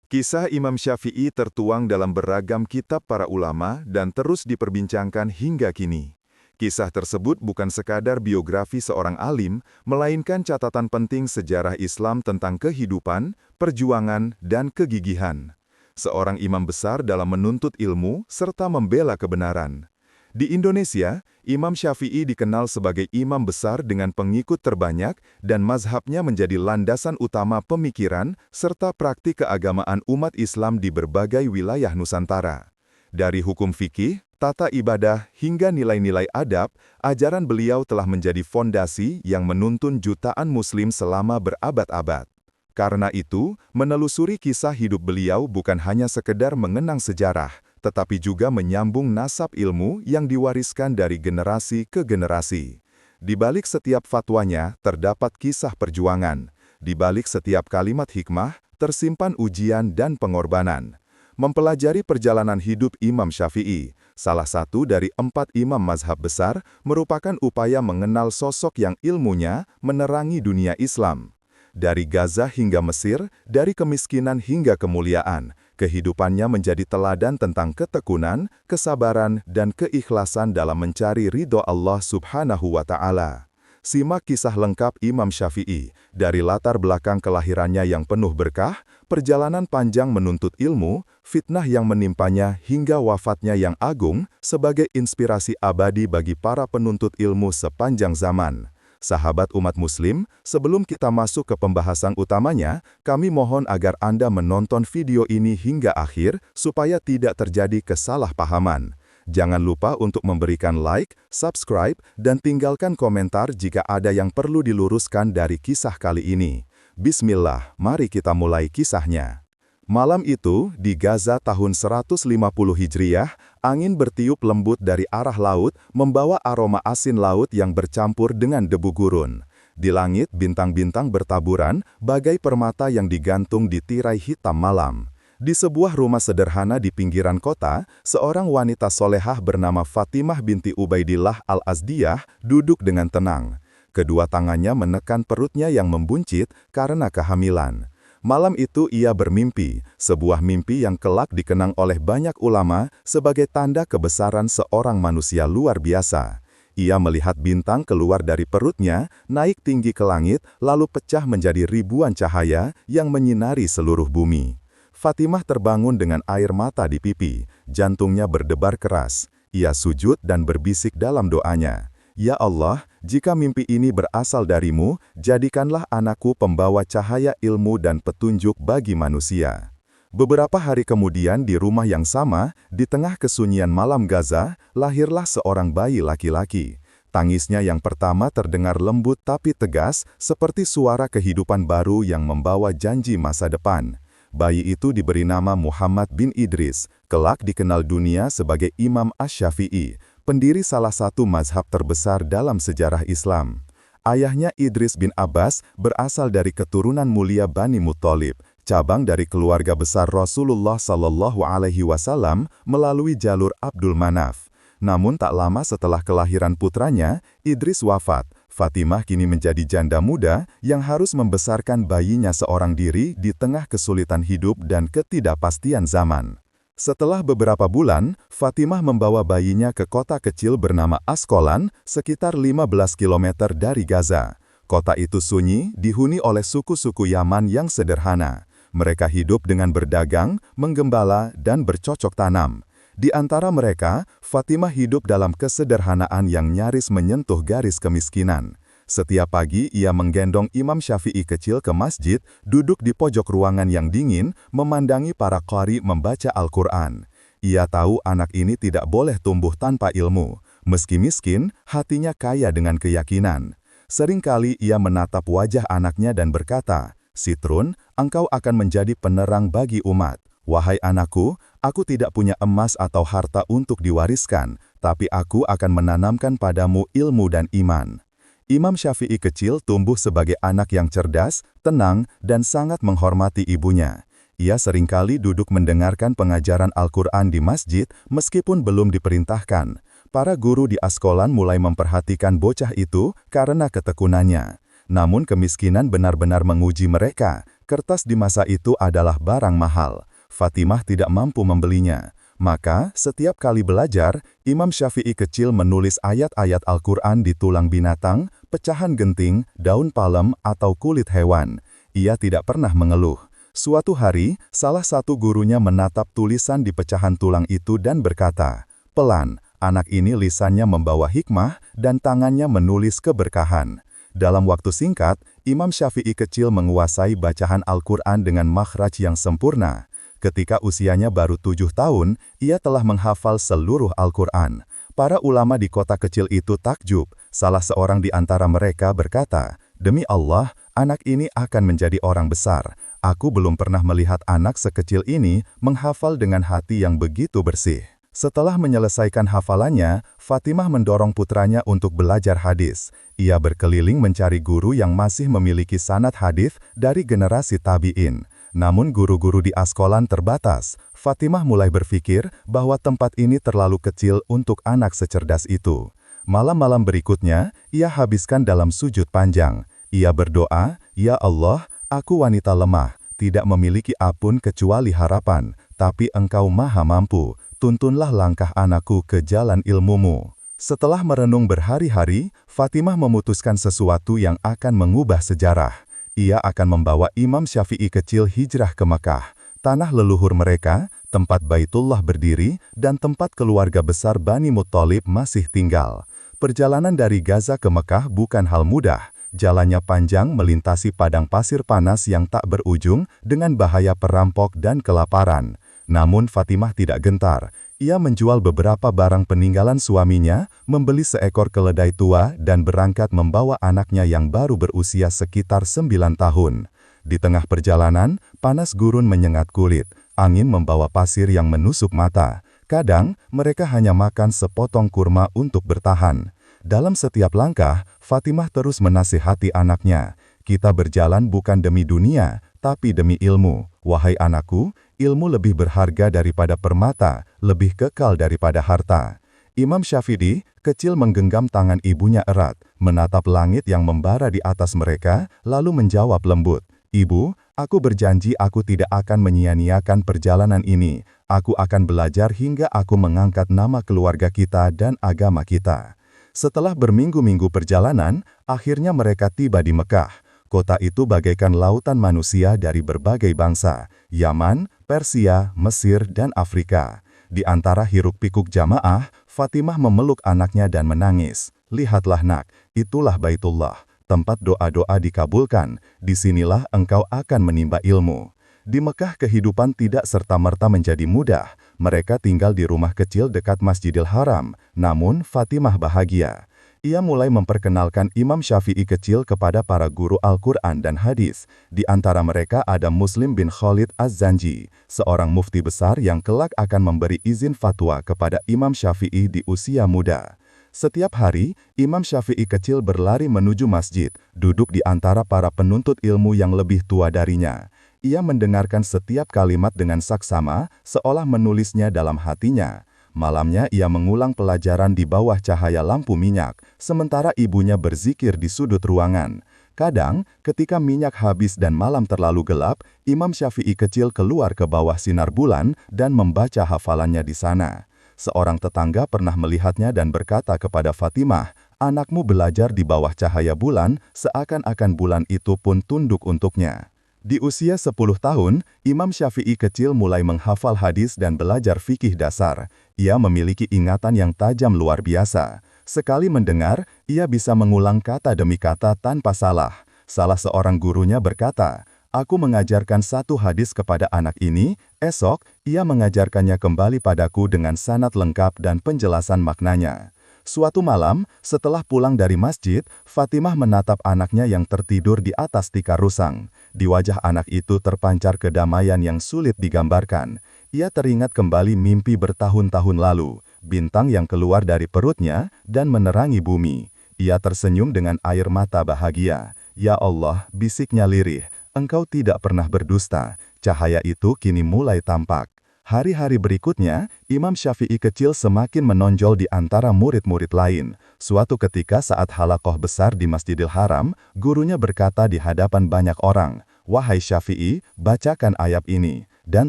Kisah Imam Syafi'i tertuang dalam beragam kitab para ulama dan terus diperbincangkan hingga kini. Kisah tersebut bukan sekadar biografi seorang alim, melainkan catatan penting sejarah Islam tentang kehidupan, perjuangan, dan kegigihan. Seorang imam besar dalam menuntut ilmu serta membela kebenaran. Di Indonesia, Imam Syafi'i dikenal sebagai imam besar dengan pengikut terbanyak dan mazhabnya menjadi landasan utama pemikiran serta praktik keagamaan umat Islam di berbagai wilayah Nusantara. Dari hukum fikih, tata ibadah, hingga nilai-nilai adab, ajaran beliau telah menjadi fondasi yang menuntun jutaan muslim selama berabad-abad. Karena itu, menelusuri kisah hidup beliau bukan hanya sekedar mengenang sejarah, tetapi juga menyambung nasab ilmu yang diwariskan dari generasi ke generasi. Di balik setiap fatwanya terdapat kisah perjuangan. Di balik setiap kalimat hikmah tersimpan ujian dan pengorbanan. Mempelajari perjalanan hidup Imam Syafi'i, salah satu dari 4 imam mazhab besar, merupakan upaya mengenal sosok yang ilmunya menerangi dunia Islam. Dari Gaza hingga Mesir, dari kemiskinan hingga kemuliaan, kehidupannya menjadi teladan tentang ketekunan, kesabaran, dan keikhlasan dalam mencari ridho Allah Subhanahu wa Ta'ala. Simak kisah lengkap Imam Syafi'i, dari latar belakang kelahirannya yang penuh berkah, perjalanan panjang menuntut ilmu, fitnah yang menimpanya, hingga wafatnya yang agung, sebagai inspirasi abadi bagi para penuntut ilmu sepanjang zaman. Sahabat umat muslim, sebelum kita masuk ke pembahasan utamanya, kami mohon agar Anda menonton video ini hingga akhir, supaya tidak terjadi kesalahpahaman. Jangan lupa untuk memberikan like, subscribe, dan tinggalkan komentar jika ada yang perlu diluruskan dari kisah kali ini. Bismillah, mari kita mulai kisahnya. Malam itu, di Gaza tahun 150 Hijriah, angin bertiup lembut dari arah laut, membawa aroma asin laut yang bercampur dengan debu gurun. Di langit, bintang-bintang bertaburan, bagai permata yang digantung di tirai hitam malam. Di sebuah rumah sederhana di pinggiran kota, seorang wanita solehah bernama Fatimah binti Ubaidillah al-Azdiyah duduk dengan tenang. Kedua tangannya menekan perutnya yang membuncit karena kehamilan. Malam itu ia bermimpi, sebuah mimpi yang kelak dikenang oleh banyak ulama sebagai tanda kebesaran seorang manusia luar biasa. Ia melihat bintang keluar dari perutnya, naik tinggi ke langit, lalu pecah menjadi ribuan cahaya yang menyinari seluruh bumi. Fatimah terbangun dengan air mata di pipi, jantungnya berdebar keras. Ia sujud dan berbisik dalam doanya. Ya Allah, jika mimpi ini berasal darimu, jadikanlah anakku pembawa cahaya ilmu dan petunjuk bagi manusia. Beberapa hari kemudian di rumah yang sama, di tengah kesunyian malam Gaza, lahirlah seorang bayi laki-laki. Tangisnya yang pertama terdengar lembut tapi tegas, seperti suara kehidupan baru yang membawa janji masa depan. Bayi itu diberi nama Muhammad bin Idris, kelak dikenal dunia sebagai Imam Asy-Syafi'i, pendiri salah satu mazhab terbesar dalam sejarah Islam. Ayahnya Idris bin Abbas berasal dari keturunan mulia Bani Muttalib, cabang dari keluarga besar Rasulullah SAW melalui jalur Abdul Manaf. Namun tak lama setelah kelahiran putranya, Idris wafat. Fatimah kini menjadi janda muda yang harus membesarkan bayinya seorang diri di tengah kesulitan hidup dan ketidakpastian zaman. Setelah beberapa bulan, Fatimah membawa bayinya ke kota kecil bernama Askolan, sekitar 15 km dari Gaza. Kota itu sunyi, dihuni oleh suku-suku Yaman yang sederhana. Mereka hidup dengan berdagang, menggembala, dan bercocok tanam. Di antara mereka, Fatimah hidup dalam kesederhanaan yang nyaris menyentuh garis kemiskinan. Setiap pagi ia menggendong Imam Syafi'i kecil ke masjid, duduk di pojok ruangan yang dingin, memandangi para qari membaca Al-Quran. Ia tahu anak ini tidak boleh tumbuh tanpa ilmu. Meski miskin, hatinya kaya dengan keyakinan. Seringkali ia menatap wajah anaknya dan berkata, "Sitrun, engkau akan menjadi penerang bagi umat. Wahai anakku, aku tidak punya emas atau harta untuk diwariskan, tapi aku akan menanamkan padamu ilmu dan iman." Imam Syafi'i kecil tumbuh sebagai anak yang cerdas, tenang, dan sangat menghormati ibunya. Ia seringkali duduk mendengarkan pengajaran Al-Quran di masjid meskipun belum diperintahkan. Para guru di Askolan mulai memperhatikan bocah itu karena ketekunannya. Namun kemiskinan benar-benar menguji mereka. Kertas di masa itu adalah barang mahal. Fatimah tidak mampu membelinya. Maka, setiap kali belajar, Imam Syafi'i kecil menulis ayat-ayat Al-Quran di tulang binatang, pecahan genting, daun palem, atau kulit hewan. Ia tidak pernah mengeluh. Suatu hari, salah satu gurunya menatap tulisan di pecahan tulang itu dan berkata, "Pelan, anak ini lisannya membawa hikmah dan tangannya menulis keberkahan." Dalam waktu singkat, Imam Syafi'i kecil menguasai bacaan Al-Quran dengan makhraj yang sempurna. Ketika usianya baru 7 tahun, ia telah menghafal seluruh Al-Quran. Para ulama di kota kecil itu takjub. Salah seorang di antara mereka berkata, "Demi Allah, anak ini akan menjadi orang besar. Aku belum pernah melihat anak sekecil ini menghafal dengan hati yang begitu bersih." Setelah menyelesaikan hafalannya, Fatimah mendorong putranya untuk belajar hadis. Ia berkeliling mencari guru yang masih memiliki sanad hadis dari generasi tabi'in. Namun guru-guru di Askolan terbatas. Fatimah mulai berpikir bahwa tempat ini terlalu kecil untuk anak secerdas itu. Malam-malam berikutnya, ia habiskan dalam sujud panjang. Ia berdoa, "Ya Allah, aku wanita lemah, tidak memiliki apun kecuali harapan, tapi Engkau Maha Mampu. Tuntunlah langkah anakku ke jalan ilmu-Mu." Setelah merenung berhari-hari, Fatimah memutuskan sesuatu yang akan mengubah sejarah. Ia akan membawa Imam Syafi'i kecil hijrah ke Mekah, tanah leluhur mereka, tempat Baitullah berdiri, dan tempat keluarga besar Bani Muttalib masih tinggal. Perjalanan dari Gaza ke Mekah bukan hal mudah. Jalannya panjang melintasi padang pasir panas yang tak berujung dengan bahaya perampok dan kelaparan. Namun Fatimah tidak gentar. Ia menjual beberapa barang peninggalan suaminya, membeli seekor keledai tua dan berangkat membawa anaknya yang baru berusia sekitar 9 tahun. Di tengah perjalanan, panas gurun menyengat kulit, angin membawa pasir yang menusuk mata. Kadang, mereka hanya makan sepotong kurma untuk bertahan. Dalam setiap langkah, Fatimah terus menasihati anaknya, "Kita berjalan bukan demi dunia, tapi demi ilmu. Wahai anakku, ilmu lebih berharga daripada permata, lebih kekal daripada harta." Imam Syafi'i kecil menggenggam tangan ibunya erat, menatap langit yang membara di atas mereka, lalu menjawab lembut, "Ibu, aku berjanji aku tidak akan menyia-nyiakan perjalanan ini. Aku akan belajar hingga aku mengangkat nama keluarga kita dan agama kita." Setelah berminggu-minggu perjalanan, akhirnya mereka tiba di Mekah. Kota itu bagaikan lautan manusia dari berbagai bangsa, Yaman, Persia, Mesir, dan Afrika. Di antara hiruk-pikuk jamaah, Fatimah memeluk anaknya dan menangis. "Lihatlah nak, itulah Baitullah, tempat doa-doa dikabulkan. Disinilah engkau akan menimba ilmu." Di Mekah kehidupan tidak serta-merta menjadi mudah. Mereka tinggal di rumah kecil dekat Masjidil Haram, namun Fatimah bahagia. Ia mulai memperkenalkan Imam Syafi'i kecil kepada para guru Al-Quran dan hadis. Di antara mereka ada Muslim bin Khalid Az-Zanji, seorang mufti besar yang kelak akan memberi izin fatwa kepada Imam Syafi'i di usia muda. Setiap hari, Imam Syafi'i kecil berlari menuju masjid, duduk di antara para penuntut ilmu yang lebih tua darinya. Ia mendengarkan setiap kalimat dengan saksama, seolah menulisnya dalam hatinya. Malamnya ia mengulang pelajaran di bawah cahaya lampu minyak, sementara ibunya berzikir di sudut ruangan. Kadang, ketika minyak habis dan malam terlalu gelap, Imam Syafi'i kecil keluar ke bawah sinar bulan dan membaca hafalannya di sana. Seorang tetangga pernah melihatnya dan berkata kepada Fatimah, "Anakmu belajar di bawah cahaya bulan, seakan-akan bulan itu pun tunduk untuknya." Di usia 10 tahun, Imam Syafi'i kecil mulai menghafal hadis dan belajar fikih dasar. Ia memiliki ingatan yang tajam luar biasa. Sekali mendengar, ia bisa mengulang kata demi kata tanpa salah. Salah seorang gurunya berkata, "Aku mengajarkan satu hadis kepada anak ini, esok ia mengajarkannya kembali padaku dengan sanad lengkap dan penjelasan maknanya." Suatu malam, setelah pulang dari masjid, Fatimah menatap anaknya yang tertidur di atas tikar rusang. Di wajah anak itu terpancar kedamaian yang sulit digambarkan. Ia teringat kembali mimpi bertahun-tahun lalu, bintang yang keluar dari perutnya dan menerangi bumi. Ia tersenyum dengan air mata bahagia. "Ya Allah," bisiknya lirih, "Engkau tidak pernah berdusta." Cahaya itu kini mulai tampak. Hari-hari berikutnya, Imam Syafi'i kecil semakin menonjol di antara murid-murid lain. Suatu ketika saat halaqah besar di Masjidil Haram, gurunya berkata di hadapan banyak orang, "Wahai Syafi'i, bacakan ayat ini, dan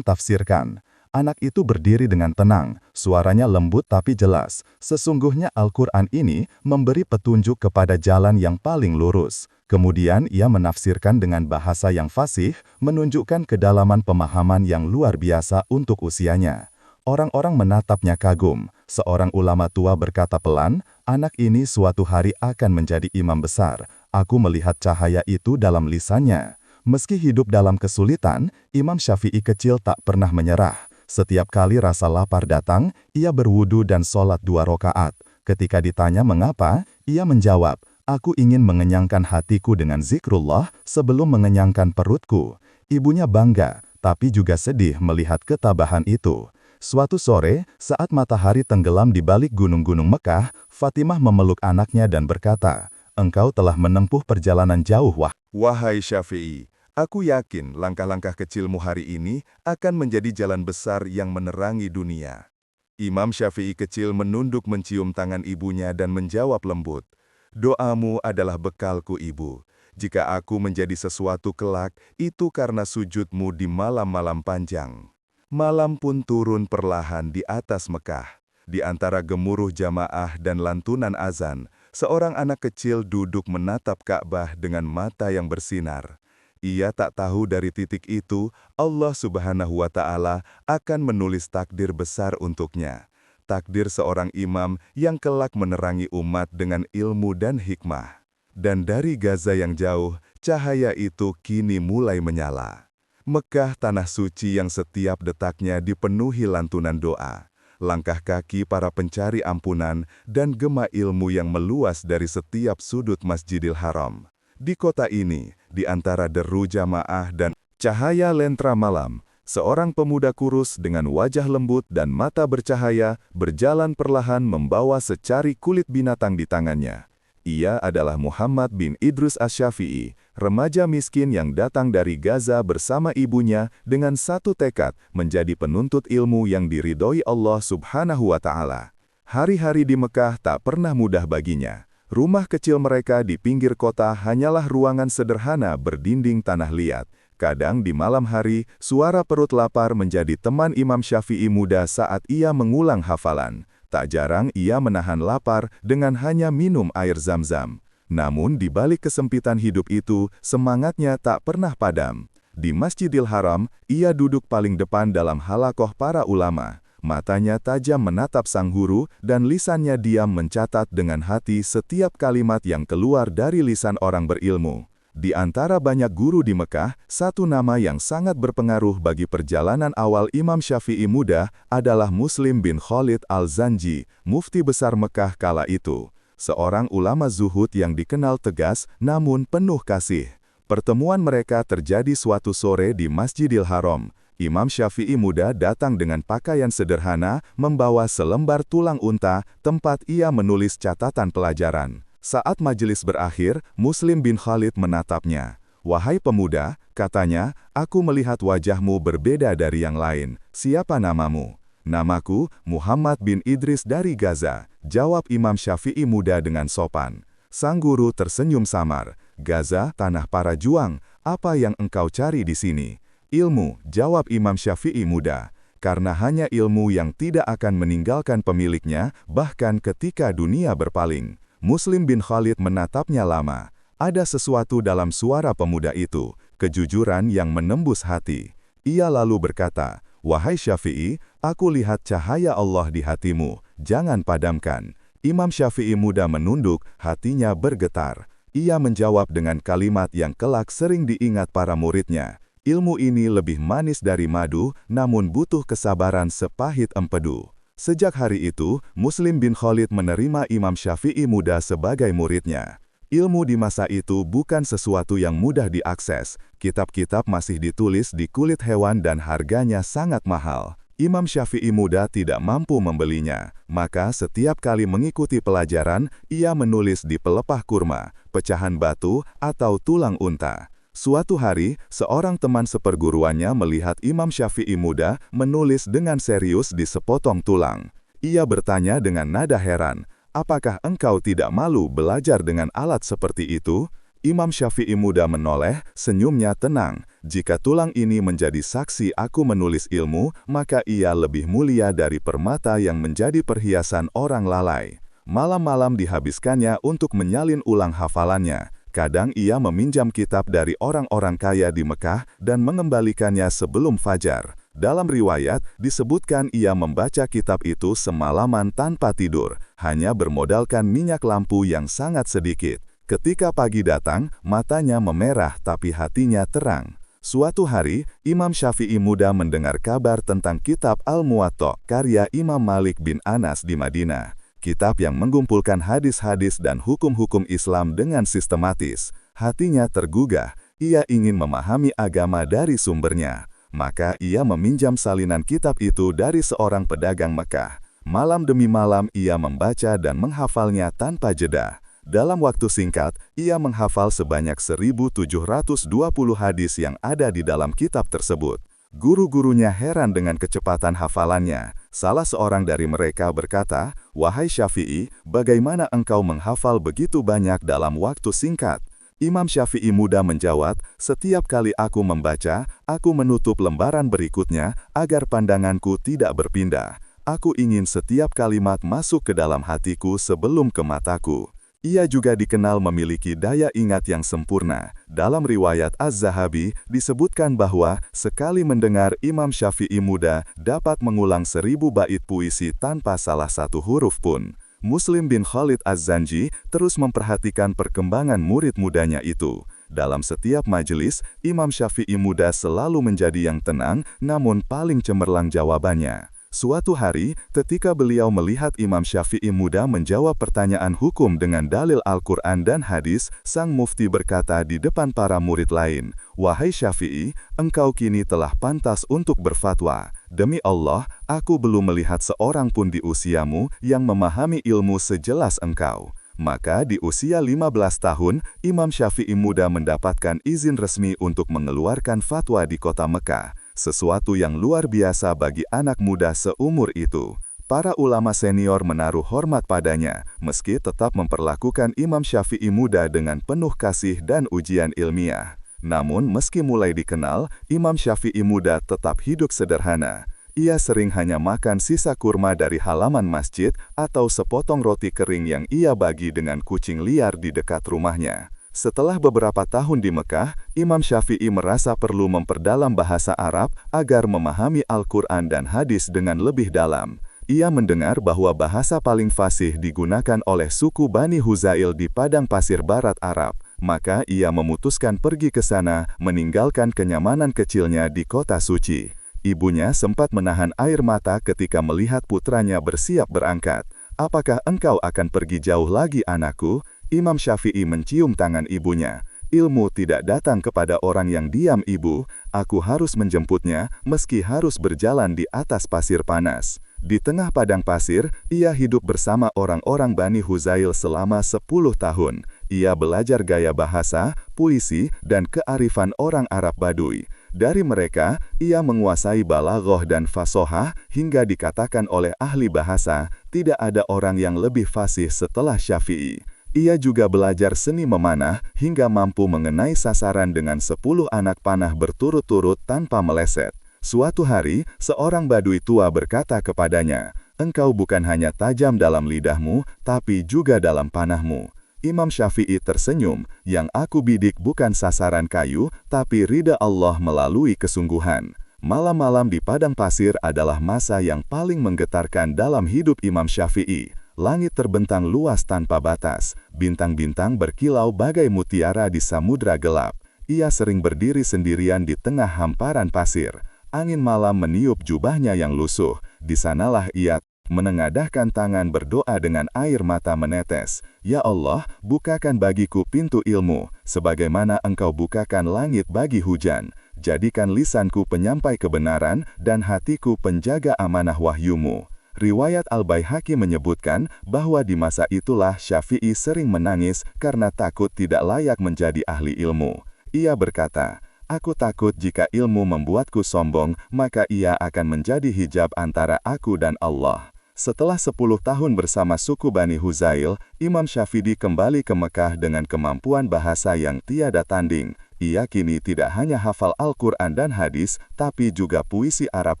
tafsirkan." Anak itu berdiri dengan tenang, suaranya lembut tapi jelas. Sesungguhnya Al-Quran ini memberi petunjuk kepada jalan yang paling lurus. Kemudian ia menafsirkan dengan bahasa yang fasih, menunjukkan kedalaman pemahaman yang luar biasa untuk usianya. Orang-orang menatapnya kagum. Seorang ulama tua berkata pelan, "Anak ini suatu hari akan menjadi imam besar. Aku melihat cahaya itu dalam lisannya." Meski hidup dalam kesulitan, Imam Syafi'i kecil tak pernah menyerah. Setiap kali rasa lapar datang, ia berwudu dan sholat 2 rakaat. Ketika ditanya mengapa, ia menjawab, "Aku ingin mengenyangkan hatiku dengan zikrullah sebelum mengenyangkan perutku." Ibunya bangga, tapi juga sedih melihat ketabahan itu. Suatu sore, saat matahari tenggelam di balik gunung-gunung Mekah, Fatimah memeluk anaknya dan berkata, "Engkau telah menempuh perjalanan jauh, Wahai Syafi'i, aku yakin langkah-langkah kecilmu hari ini akan menjadi jalan besar yang menerangi dunia." Imam Syafi'i kecil menunduk mencium tangan ibunya dan menjawab lembut, "Doamu adalah bekalku, Ibu. Jika aku menjadi sesuatu kelak, itu karena sujudmu di malam-malam panjang." Malam pun turun perlahan di atas Mekah. Di antara gemuruh jamaah dan lantunan azan, seorang anak kecil duduk menatap Ka'bah dengan mata yang bersinar. Ia tak tahu dari titik itu, Allah Subhanahu wa Ta'ala akan menulis takdir besar untuknya. Takdir seorang imam yang kelak menerangi umat dengan ilmu dan hikmah. Dan dari Gaza yang jauh, cahaya itu kini mulai menyala. Mekah, tanah suci yang setiap detaknya dipenuhi lantunan doa. Langkah kaki para pencari ampunan, dan gema ilmu yang meluas dari setiap sudut Masjidil Haram. Di kota ini, di antara deru jamaah dan cahaya lentera malam, seorang pemuda kurus dengan wajah lembut dan mata bercahaya berjalan perlahan membawa secari kulit binatang di tangannya. Ia adalah Muhammad bin Idrus Asy-Syafi'i, remaja miskin yang datang dari Gaza bersama ibunya dengan satu tekad menjadi penuntut ilmu yang diridhoi Allah Subhanahu wa Ta'ala. Hari-hari di Mekah tak pernah mudah baginya. Rumah kecil mereka di pinggir kota hanyalah ruangan sederhana berdinding tanah liat. Kadang di malam hari, suara perut lapar menjadi teman Imam Syafi'i muda saat ia mengulang hafalan. Tak jarang ia menahan lapar dengan hanya minum air Zam-Zam. Namun di balik kesempitan hidup itu, semangatnya tak pernah padam. Di Masjidil Haram, ia duduk paling depan dalam halakoh para ulama. Matanya tajam menatap sang guru dan lisannya diam mencatat dengan hati setiap kalimat yang keluar dari lisan orang berilmu. Di antara banyak guru di Mekah, satu nama yang sangat berpengaruh bagi perjalanan awal Imam Syafi'i muda adalah Muslim bin Khalid al-Zanji, mufti besar Mekah kala itu. Seorang ulama zuhud yang dikenal tegas namun penuh kasih. Pertemuan mereka terjadi suatu sore di Masjidil Haram. Imam Syafi'i muda datang dengan pakaian sederhana, membawa selembar tulang unta, tempat ia menulis catatan pelajaran. Saat majelis berakhir, Muslim bin Khalid menatapnya. "Wahai pemuda," katanya, "aku melihat wajahmu berbeda dari yang lain. Siapa namamu?" "Namaku Muhammad bin Idris dari Gaza," jawab Imam Syafi'i muda dengan sopan. Sang guru tersenyum samar. "Gaza, tanah para juang, apa yang engkau cari di sini?" "Ilmu," jawab Imam Syafi'i muda. Karena hanya ilmu yang tidak akan meninggalkan pemiliknya, bahkan ketika dunia berpaling. Muslim bin Khalid menatapnya lama. Ada sesuatu dalam suara pemuda itu, kejujuran yang menembus hati. Ia lalu berkata, "Wahai Syafi'i, aku lihat cahaya Allah di hatimu, jangan padamkan." Imam Syafi'i muda menunduk, hatinya bergetar. Ia menjawab dengan kalimat yang kelak sering diingat para muridnya. "Ilmu ini lebih manis dari madu, namun butuh kesabaran sepahit empedu." Sejak hari itu, Muslim bin Khalid menerima Imam Syafi'i muda sebagai muridnya. Ilmu di masa itu bukan sesuatu yang mudah diakses. Kitab-kitab masih ditulis di kulit hewan dan harganya sangat mahal. Imam Syafi'i muda tidak mampu membelinya, maka setiap kali mengikuti pelajaran, ia menulis di pelepah kurma, pecahan batu, atau tulang unta. Suatu hari, seorang teman seperguruannya melihat Imam Syafi'i muda menulis dengan serius di sepotong tulang. Ia bertanya dengan nada heran, "Apakah engkau tidak malu belajar dengan alat seperti itu?" Imam Syafi'i muda menoleh, senyumnya tenang. Jika tulang ini menjadi saksi aku menulis ilmu, maka ia lebih mulia dari permata yang menjadi perhiasan orang lalai. Malam-malam dihabiskannya untuk menyalin ulang hafalannya. Kadang ia meminjam kitab dari orang-orang kaya di Mekah dan mengembalikannya sebelum fajar. Dalam riwayat, disebutkan ia membaca kitab itu semalaman tanpa tidur, hanya bermodalkan minyak lampu yang sangat sedikit. Ketika pagi datang, matanya memerah tapi hatinya terang. Suatu hari, Imam Syafi'i muda mendengar kabar tentang kitab Al-Muwatta, karya Imam Malik bin Anas di Madinah. Kitab yang mengumpulkan hadis-hadis dan hukum-hukum Islam dengan sistematis. Hatinya tergugah, ia ingin memahami agama dari sumbernya. Maka ia meminjam salinan kitab itu dari seorang pedagang Mekah. Malam demi malam ia membaca dan menghafalnya tanpa jeda. Dalam waktu singkat, ia menghafal sebanyak 1.720 hadis yang ada di dalam kitab tersebut. Guru-gurunya heran dengan kecepatan hafalannya. Salah seorang dari mereka berkata, "Wahai Syafi'i, bagaimana engkau menghafal begitu banyak dalam waktu singkat?" Imam Syafi'i muda menjawab, "Setiap kali aku membaca, aku menutup lembaran berikutnya agar pandanganku tidak berpindah. Aku ingin setiap kalimat masuk ke dalam hatiku sebelum ke mataku." Ia juga dikenal memiliki daya ingat yang sempurna. Dalam riwayat Az-Zahabi, disebutkan bahwa sekali mendengar Imam Syafi'i muda dapat mengulang 1.000 bait puisi tanpa salah satu huruf pun. Muslim bin Khalid Az-Zanji terus memperhatikan perkembangan murid mudanya itu. Dalam setiap majelis, Imam Syafi'i muda selalu menjadi yang tenang, namun paling cemerlang jawabannya. Suatu hari, ketika beliau melihat Imam Syafi'i muda menjawab pertanyaan hukum dengan dalil Al-Quran dan hadis, sang mufti berkata di depan para murid lain, "Wahai Syafi'i, engkau kini telah pantas untuk berfatwa. Demi Allah, aku belum melihat seorang pun di usiamu yang memahami ilmu sejelas engkau." Maka di usia 15 tahun, Imam Syafi'i muda mendapatkan izin resmi untuk mengeluarkan fatwa di kota Mekah. Sesuatu yang luar biasa bagi anak muda seumur itu. Para ulama senior menaruh hormat padanya, meski tetap memperlakukan Imam Syafi'i muda dengan penuh kasih dan ujian ilmiah. Namun meski mulai dikenal, Imam Syafi'i muda tetap hidup sederhana. Ia sering hanya makan sisa kurma dari halaman masjid atau sepotong roti kering yang ia bagi dengan kucing liar di dekat rumahnya. Setelah beberapa tahun di Mekah, Imam Syafi'i merasa perlu memperdalam bahasa Arab agar memahami Al-Quran dan hadis dengan lebih dalam. Ia mendengar bahwa bahasa paling fasih digunakan oleh suku Bani Huzail di padang pasir barat Arab. Maka ia memutuskan pergi ke sana, meninggalkan kenyamanan kecilnya di kota suci. Ibunya sempat menahan air mata ketika melihat putranya bersiap berangkat. "Apakah engkau akan pergi jauh lagi, anakku?" Imam Syafi'i mencium tangan ibunya. "Ilmu tidak datang kepada orang yang diam, Ibu. Aku harus menjemputnya, meski harus berjalan di atas pasir panas." Di tengah padang pasir, ia hidup bersama orang-orang Bani Huzail selama 10 tahun. Ia belajar gaya bahasa, puisi, dan kearifan orang Arab Baduy. Dari mereka, ia menguasai balaghah dan fasohah hingga dikatakan oleh ahli bahasa, tidak ada orang yang lebih fasih setelah Syafi'i. Ia juga belajar seni memanah hingga mampu mengenai sasaran dengan 10 anak panah berturut-turut tanpa meleset. Suatu hari, seorang badui tua berkata kepadanya, "Engkau bukan hanya tajam dalam lidahmu, tapi juga dalam panahmu." Imam Syafi'i tersenyum, "Yang aku bidik bukan sasaran kayu, tapi ridha Allah melalui kesungguhan." Malam-malam di padang pasir adalah masa yang paling menggetarkan dalam hidup Imam Syafi'i. Langit terbentang luas tanpa batas, bintang-bintang berkilau bagai mutiara di samudra gelap. Ia sering berdiri sendirian di tengah hamparan pasir. Angin malam meniup jubahnya yang lusuh. Di sanalah ia menengadahkan tangan berdoa dengan air mata menetes. "Ya Allah, bukakan bagiku pintu ilmu, sebagaimana Engkau bukakan langit bagi hujan. Jadikan lisanku penyampai kebenaran dan hatiku penjaga amanah wahyu-Mu." Riwayat Al-Baihaqi menyebutkan bahwa di masa itulah Syafi'i sering menangis karena takut tidak layak menjadi ahli ilmu. Ia berkata, "Aku takut jika ilmu membuatku sombong, maka ia akan menjadi hijab antara aku dan Allah." Setelah 10 tahun bersama suku Bani Huzail, Imam Syafi'i kembali ke Mekah dengan kemampuan bahasa yang tiada tanding. Ia kini tidak hanya hafal Al-Quran dan hadis, tapi juga puisi Arab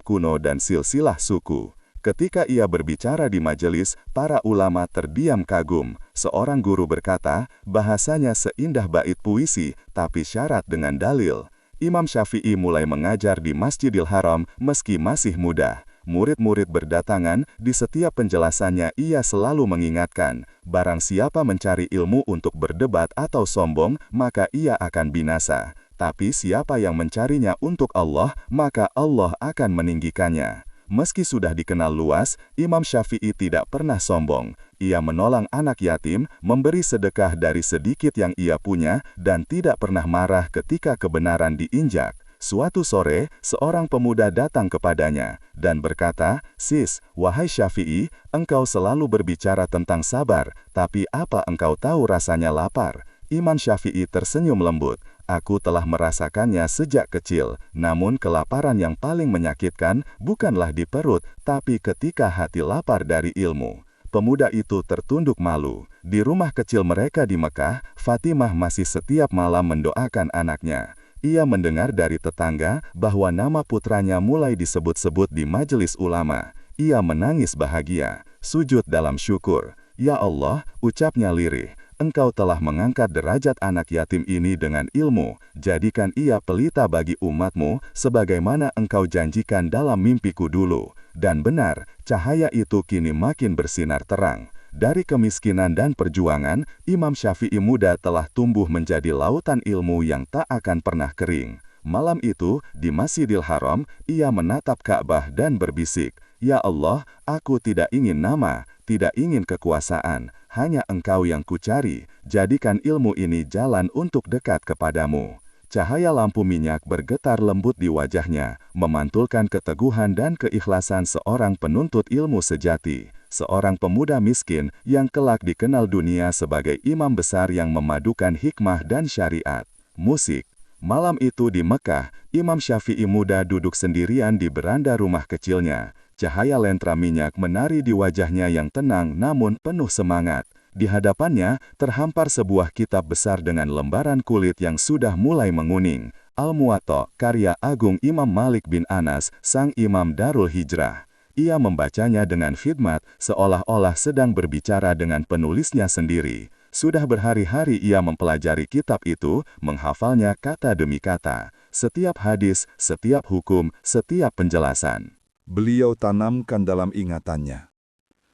kuno dan silsilah suku. Ketika ia berbicara di majelis, para ulama terdiam kagum. Seorang guru berkata, bahasanya seindah bait puisi, tapi syarat dengan dalil. Imam Syafi'i mulai mengajar di Masjidil Haram meski masih muda. Murid-murid berdatangan, di setiap penjelasannya ia selalu mengingatkan, barang siapa mencari ilmu untuk berdebat atau sombong, maka ia akan binasa. Tapi siapa yang mencarinya untuk Allah, maka Allah akan meninggikannya. Meski sudah dikenal luas, Imam Syafi'i tidak pernah sombong. Ia menolong anak yatim, memberi sedekah dari sedikit yang ia punya, dan tidak pernah marah ketika kebenaran diinjak. Suatu sore, seorang pemuda datang kepadanya dan berkata, "Sis, wahai Syafi'i, engkau selalu berbicara tentang sabar, tapi apa engkau tahu rasanya lapar?" Imam Syafi'i tersenyum lembut. "Aku telah merasakannya sejak kecil, namun kelaparan yang paling menyakitkan bukanlah di perut, tapi ketika hati lapar dari ilmu." Pemuda itu tertunduk malu. Di rumah kecil mereka di Mekah, Fatimah masih setiap malam mendoakan anaknya. Ia mendengar dari tetangga bahwa nama putranya mulai disebut-sebut di majelis ulama. Ia menangis bahagia, sujud dalam syukur. "Ya Allah," ucapnya lirih, "Engkau telah mengangkat derajat anak yatim ini dengan ilmu. Jadikan ia pelita bagi umatmu, sebagaimana engkau janjikan dalam mimpiku dulu." Dan benar, cahaya itu kini makin bersinar terang. Dari kemiskinan dan perjuangan, Imam Syafi'i muda telah tumbuh menjadi lautan ilmu yang tak akan pernah kering. Malam itu, di Masjidil Haram, ia menatap Ka'bah dan berbisik, "Ya Allah, aku tidak ingin nama, tidak ingin kekuasaan, hanya Engkau yang kucari. Jadikan ilmu ini jalan untuk dekat kepadamu." Cahaya lampu minyak bergetar lembut di wajahnya, memantulkan keteguhan dan keikhlasan seorang penuntut ilmu sejati. Seorang pemuda miskin yang kelak dikenal dunia sebagai imam besar yang memadukan hikmah dan syariat. Musik. Malam itu di Mekah, Imam Syafi'i muda duduk sendirian di beranda rumah kecilnya. Cahaya lentera minyak menari di wajahnya yang tenang namun penuh semangat. Di hadapannya, terhampar sebuah kitab besar dengan lembaran kulit yang sudah mulai menguning. Al-Muwatta, karya agung Imam Malik bin Anas, sang imam Darul Hijrah. Ia membacanya dengan khidmat, seolah-olah sedang berbicara dengan penulisnya sendiri. Sudah berhari-hari ia mempelajari kitab itu, menghafalnya kata demi kata. Setiap hadis, setiap hukum, setiap penjelasan. Beliau tanamkan dalam ingatannya.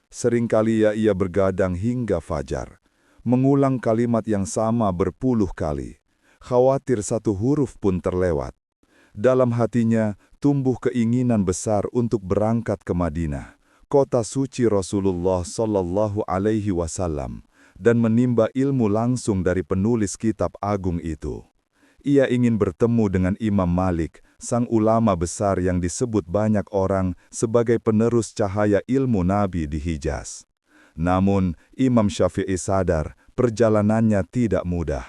Seringkali ia bergadang hingga fajar, mengulang kalimat yang sama berpuluh kali, khawatir satu huruf pun terlewat. Dalam hatinya tumbuh keinginan besar untuk berangkat ke Madinah, kota suci Rasulullah Shallallahu Alaihi Wasallam, dan menimba ilmu langsung dari penulis kitab agung itu. Ia ingin bertemu dengan Imam Malik, sang ulama besar yang disebut banyak orang sebagai penerus cahaya ilmu Nabi di Hijaz. Namun, Imam Syafi'i sadar perjalanannya tidak mudah.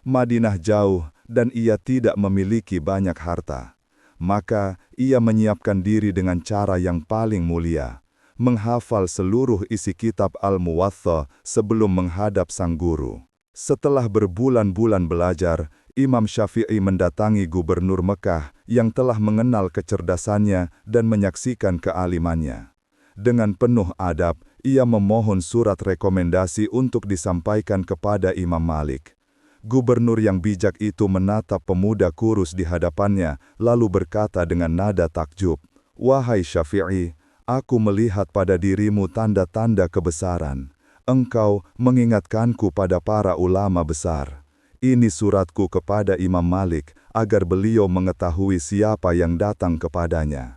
Madinah jauh dan ia tidak memiliki banyak harta. Maka, ia menyiapkan diri dengan cara yang paling mulia, menghafal seluruh isi kitab Al-Muwatta sebelum menghadap sang guru. Setelah berbulan-bulan belajar, Imam Syafi'i mendatangi gubernur Mekah yang telah mengenal kecerdasannya dan menyaksikan kealimannya. Dengan penuh adab, ia memohon surat rekomendasi untuk disampaikan kepada Imam Malik. Gubernur yang bijak itu menatap pemuda kurus di hadapannya, lalu berkata dengan nada takjub, "Wahai Syafi'i, aku melihat pada dirimu tanda-tanda kebesaran. Engkau mengingatkanku pada para ulama besar. Ini suratku kepada Imam Malik, agar beliau mengetahui siapa yang datang kepadanya."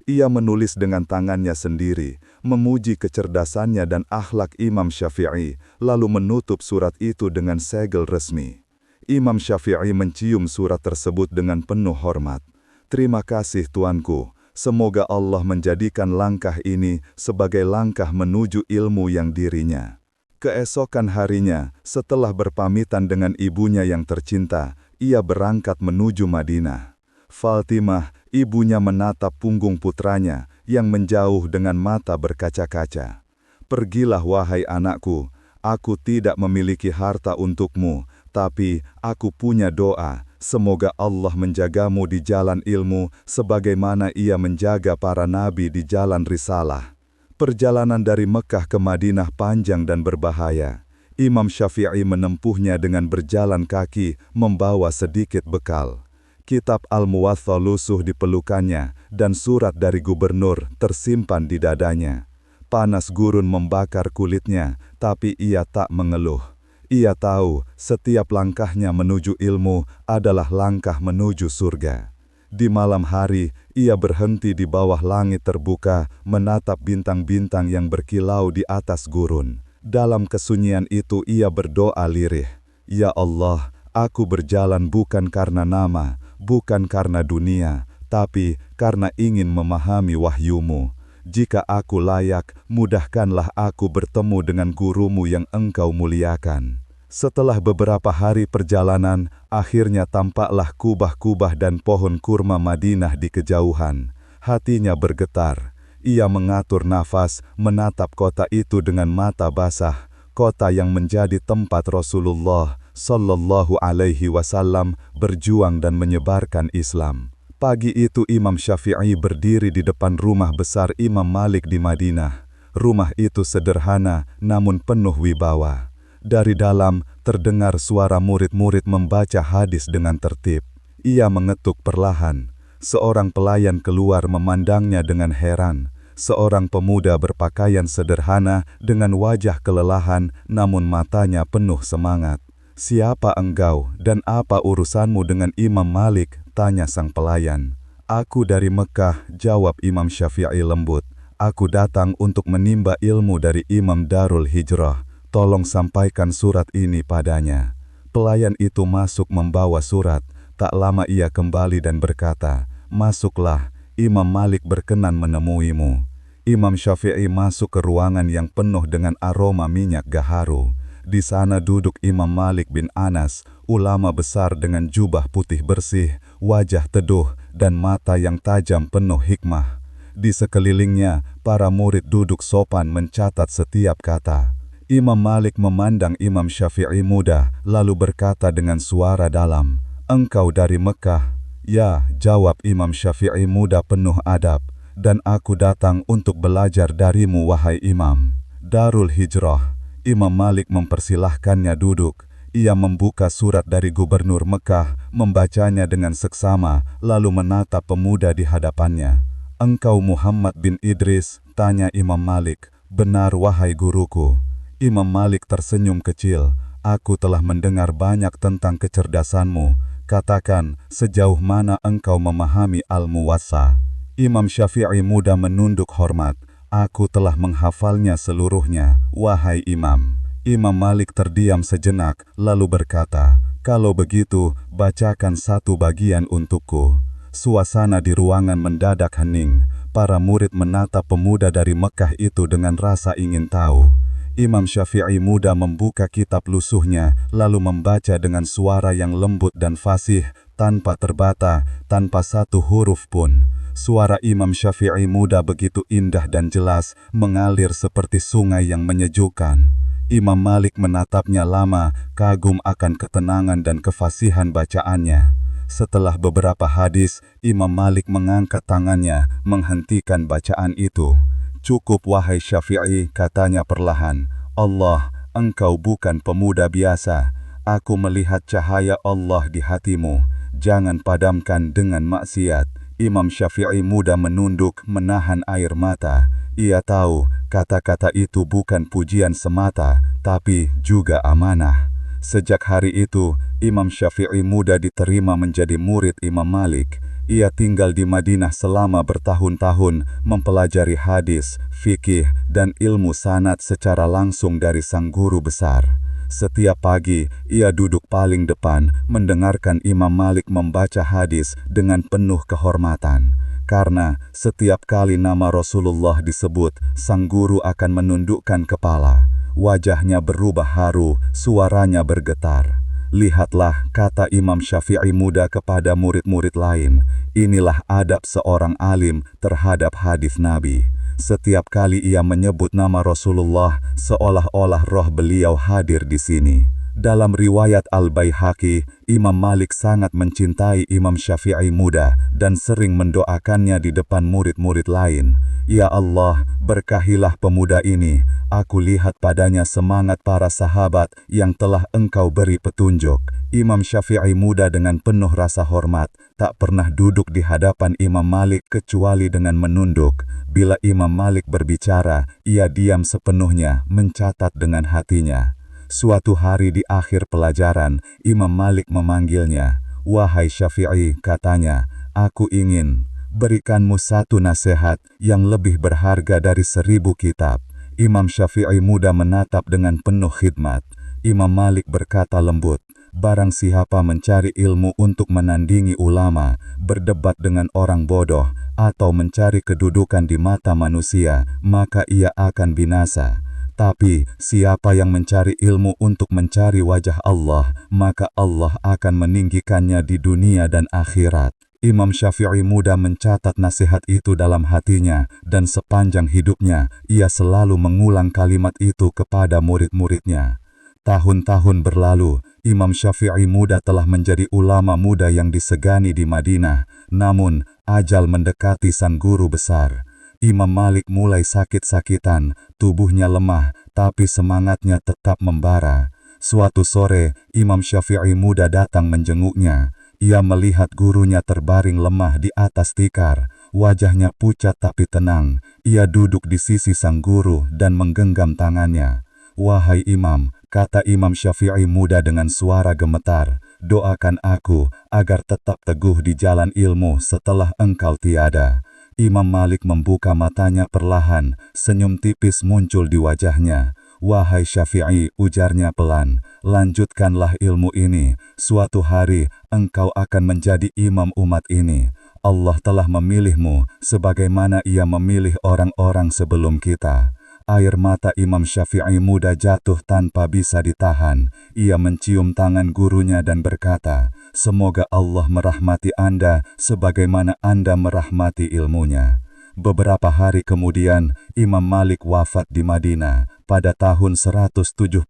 Ia menulis dengan tangannya sendiri, memuji kecerdasannya dan akhlak Imam Syafi'i, lalu menutup surat itu dengan segel resmi. Imam Syafi'i mencium surat tersebut dengan penuh hormat. "Terima kasih Tuanku, semoga Allah menjadikan langkah ini sebagai langkah menuju ilmu yang dirinya." Keesokan harinya, setelah berpamitan dengan ibunya yang tercinta, ia berangkat menuju Madinah. Fatimah, ibunya menatap punggung putranya, yang menjauh dengan mata berkaca-kaca. Pergilah wahai anakku, aku tidak memiliki harta untukmu, tapi aku punya doa, semoga Allah menjagamu di jalan ilmu sebagaimana Ia menjaga para nabi di jalan risalah. Perjalanan dari Mekah ke Madinah panjang dan berbahaya. Imam Syafi'i menempuhnya dengan berjalan kaki, membawa sedikit bekal. Kitab Al-Muwatta lusuh di pelukannya, dan surat dari gubernur tersimpan di dadanya. Panas gurun membakar kulitnya, tapi ia tak mengeluh. Ia tahu setiap langkahnya menuju ilmu adalah langkah menuju surga. Di malam hari, ia berhenti di bawah langit terbuka, menatap bintang-bintang yang berkilau di atas gurun. Dalam kesunyian itu ia berdoa lirih, "Ya Allah, aku berjalan bukan karena nama, bukan karena dunia, tapi karena ingin memahami wahyu-Mu. Jika aku layak, mudahkanlah aku bertemu dengan gurumu yang Engkau muliakan." Setelah beberapa hari perjalanan, akhirnya tampaklah kubah-kubah dan pohon kurma Madinah di kejauhan. Hatinya bergetar. Ia mengatur nafas, menatap kota itu dengan mata basah, kota yang menjadi tempat Rasulullah Sallallahu Alaihi Wasallam berjuang dan menyebarkan Islam. Pagi itu Imam Syafi'i berdiri di depan rumah besar Imam Malik di Madinah. Rumah itu sederhana, namun penuh wibawa. Dari dalam, terdengar suara murid-murid membaca hadis dengan tertib. Ia mengetuk perlahan. Seorang pelayan keluar memandangnya dengan heran. Seorang pemuda berpakaian sederhana dengan wajah kelelahan, namun matanya penuh semangat. "Siapa engkau dan apa urusanmu dengan Imam Malik?" tanya sang pelayan. "Aku dari Mekah," jawab Imam Syafi'i lembut. "Aku datang untuk menimba ilmu dari Imam Darul Hijrah. Tolong sampaikan surat ini padanya." Pelayan itu masuk membawa surat. Tak lama ia kembali dan berkata, "Masuklah, Imam Malik berkenan menemuimu." Imam Syafi'i masuk ke ruangan yang penuh dengan aroma minyak gaharu. Di sana duduk Imam Malik bin Anas, ulama besar dengan jubah putih bersih, wajah teduh, dan mata yang tajam penuh hikmah. Di sekelilingnya, para murid duduk sopan mencatat setiap kata. Imam Malik memandang Imam Syafi'i muda, lalu berkata dengan suara dalam, "Engkau dari Mekah?" "Ya," jawab Imam Syafi'i muda penuh adab. "Dan aku datang untuk belajar darimu wahai Imam." Darul Hijrah. Imam Malik mempersilahkannya duduk. Ia membuka surat dari gubernur Mekah, membacanya dengan seksama, lalu menatap pemuda di hadapannya. "Engkau Muhammad bin Idris?" tanya Imam Malik. "Benar wahai guruku." Imam Malik tersenyum kecil. "Aku telah mendengar banyak tentang kecerdasanmu. Katakan, sejauh mana engkau memahami Al-Muwatta?" Imam Syafi'i muda menunduk hormat. "Aku telah menghafalnya seluruhnya, wahai Imam." Imam Malik terdiam sejenak, lalu berkata, "Kalau begitu, bacakan satu bagian untukku." Suasana di ruangan mendadak hening. Para murid menatap pemuda dari Mekah itu dengan rasa ingin tahu. Imam Syafi'i muda membuka kitab lusuhnya, lalu membaca dengan suara yang lembut dan fasih, tanpa terbata, tanpa satu huruf pun. Suara Imam Syafi'i muda begitu indah dan jelas, mengalir seperti sungai yang menyejukkan. Imam Malik menatapnya lama, kagum akan ketenangan dan kefasihan bacaannya. Setelah beberapa hadis, Imam Malik mengangkat tangannya, menghentikan bacaan itu. "Cukup wahai Syafi'i," katanya perlahan. "Allah, engkau bukan pemuda biasa. Aku melihat cahaya Allah di hatimu. Jangan padamkan dengan maksiat." Imam Syafi'i muda menunduk, menahan air mata. Ia tahu kata-kata itu bukan pujian semata, tapi juga amanah. Sejak hari itu, Imam Syafi'i muda diterima menjadi murid Imam Malik. Ia tinggal di Madinah selama bertahun-tahun, mempelajari hadis, fikih, dan ilmu sanad secara langsung dari sang guru besar. Setiap pagi, ia duduk paling depan, mendengarkan Imam Malik membaca hadis dengan penuh kehormatan. Karena setiap kali nama Rasulullah disebut, sang guru akan menundukkan kepala. Wajahnya berubah haru, suaranya bergetar. Lihatlah, kata Imam Syafi'i muda kepada murid-murid lain, inilah adab seorang alim terhadap hadis Nabi. Setiap kali ia menyebut nama Rasulullah, seolah-olah roh beliau hadir di sini. Dalam riwayat Al-Baihaqi, Imam Malik sangat mencintai Imam Syafi'i muda dan sering mendoakannya di depan murid-murid lain. Ya Allah, berkahilah pemuda ini. Aku lihat padanya semangat para sahabat yang telah Engkau beri petunjuk. Imam Syafi'i muda dengan penuh rasa hormat, tak pernah duduk di hadapan Imam Malik kecuali dengan menunduk. Bila Imam Malik berbicara, ia diam sepenuhnya, mencatat dengan hatinya. Suatu hari di akhir pelajaran, Imam Malik memanggilnya. Wahai Syafi'i, katanya, aku ingin berikanmu satu nasihat yang lebih berharga dari 1000 kitab. Imam Syafi'i muda menatap dengan penuh khidmat. Imam Malik berkata lembut, barang siapa mencari ilmu untuk menandingi ulama, berdebat dengan orang bodoh, atau mencari kedudukan di mata manusia, maka ia akan binasa. Tapi, siapa yang mencari ilmu untuk mencari wajah Allah, maka Allah akan meninggikannya di dunia dan akhirat. Imam Syafi'i muda mencatat nasihat itu dalam hatinya, dan sepanjang hidupnya, ia selalu mengulang kalimat itu kepada murid-muridnya. Tahun-tahun berlalu, Imam Syafi'i muda telah menjadi ulama muda yang disegani di Madinah. Namun, ajal mendekati sang guru besar. Imam Malik mulai sakit-sakitan, tubuhnya lemah, tapi semangatnya tetap membara. Suatu sore, Imam Syafi'i muda datang menjenguknya. Ia melihat gurunya terbaring lemah di atas tikar, wajahnya pucat tapi tenang. Ia duduk di sisi sang guru dan menggenggam tangannya. Wahai Imam, kata Imam Syafi'i muda dengan suara gemetar, doakan aku agar tetap teguh di jalan ilmu setelah engkau tiada. Imam Malik membuka matanya perlahan, senyum tipis muncul di wajahnya. Wahai Syafi'i, ujarnya pelan, lanjutkanlah ilmu ini. Suatu hari, engkau akan menjadi imam umat ini. Allah telah memilihmu, sebagaimana ia memilih orang-orang sebelum kita. Air mata Imam Syafi'i muda jatuh tanpa bisa ditahan. Ia mencium tangan gurunya dan berkata, semoga Allah merahmati Anda sebagaimana Anda merahmati ilmunya. Beberapa hari kemudian, Imam Malik wafat di Madinah pada tahun 179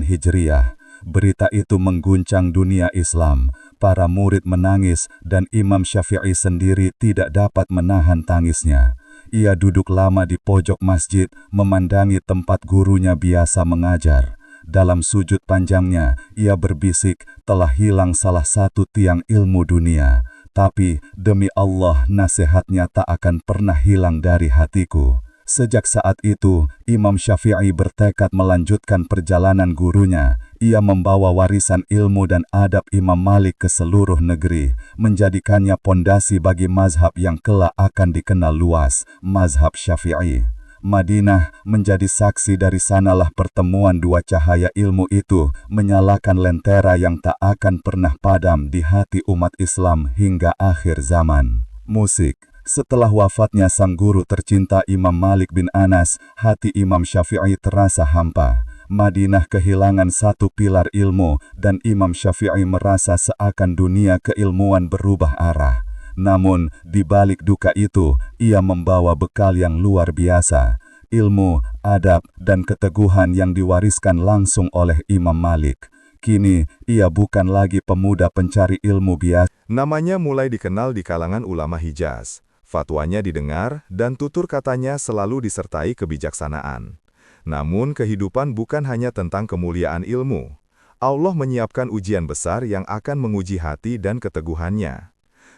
Hijriah. Berita itu mengguncang dunia Islam. Para murid menangis dan Imam Syafi'i sendiri tidak dapat menahan tangisnya. Ia duduk lama di pojok masjid, memandangi tempat gurunya biasa mengajar. Dalam sujud panjangnya, ia berbisik, telah hilang salah satu tiang ilmu dunia. Tapi, demi Allah, nasihatnya tak akan pernah hilang dari hatiku. Sejak saat itu, Imam Syafi'i bertekad melanjutkan perjalanan gurunya. Ia membawa warisan ilmu dan adab Imam Malik ke seluruh negeri, menjadikannya pondasi bagi mazhab yang kelak akan dikenal luas, mazhab Syafi'i. Madinah menjadi saksi, dari sanalah pertemuan dua cahaya ilmu itu, menyalakan lentera yang tak akan pernah padam di hati umat Islam hingga akhir zaman. Musik. Setelah wafatnya sang guru tercinta Imam Malik bin Anas, hati Imam Syafi'i terasa hampa. Madinah kehilangan satu pilar ilmu, dan Imam Syafi'i merasa seakan dunia keilmuan berubah arah. Namun, di balik duka itu, ia membawa bekal yang luar biasa. Ilmu, adab, dan keteguhan yang diwariskan langsung oleh Imam Malik. Kini, ia bukan lagi pemuda pencari ilmu biasa. Namanya mulai dikenal di kalangan ulama Hijaz. Fatwanya didengar, dan tutur katanya selalu disertai kebijaksanaan. Namun kehidupan bukan hanya tentang kemuliaan ilmu. Allah menyiapkan ujian besar yang akan menguji hati dan keteguhannya.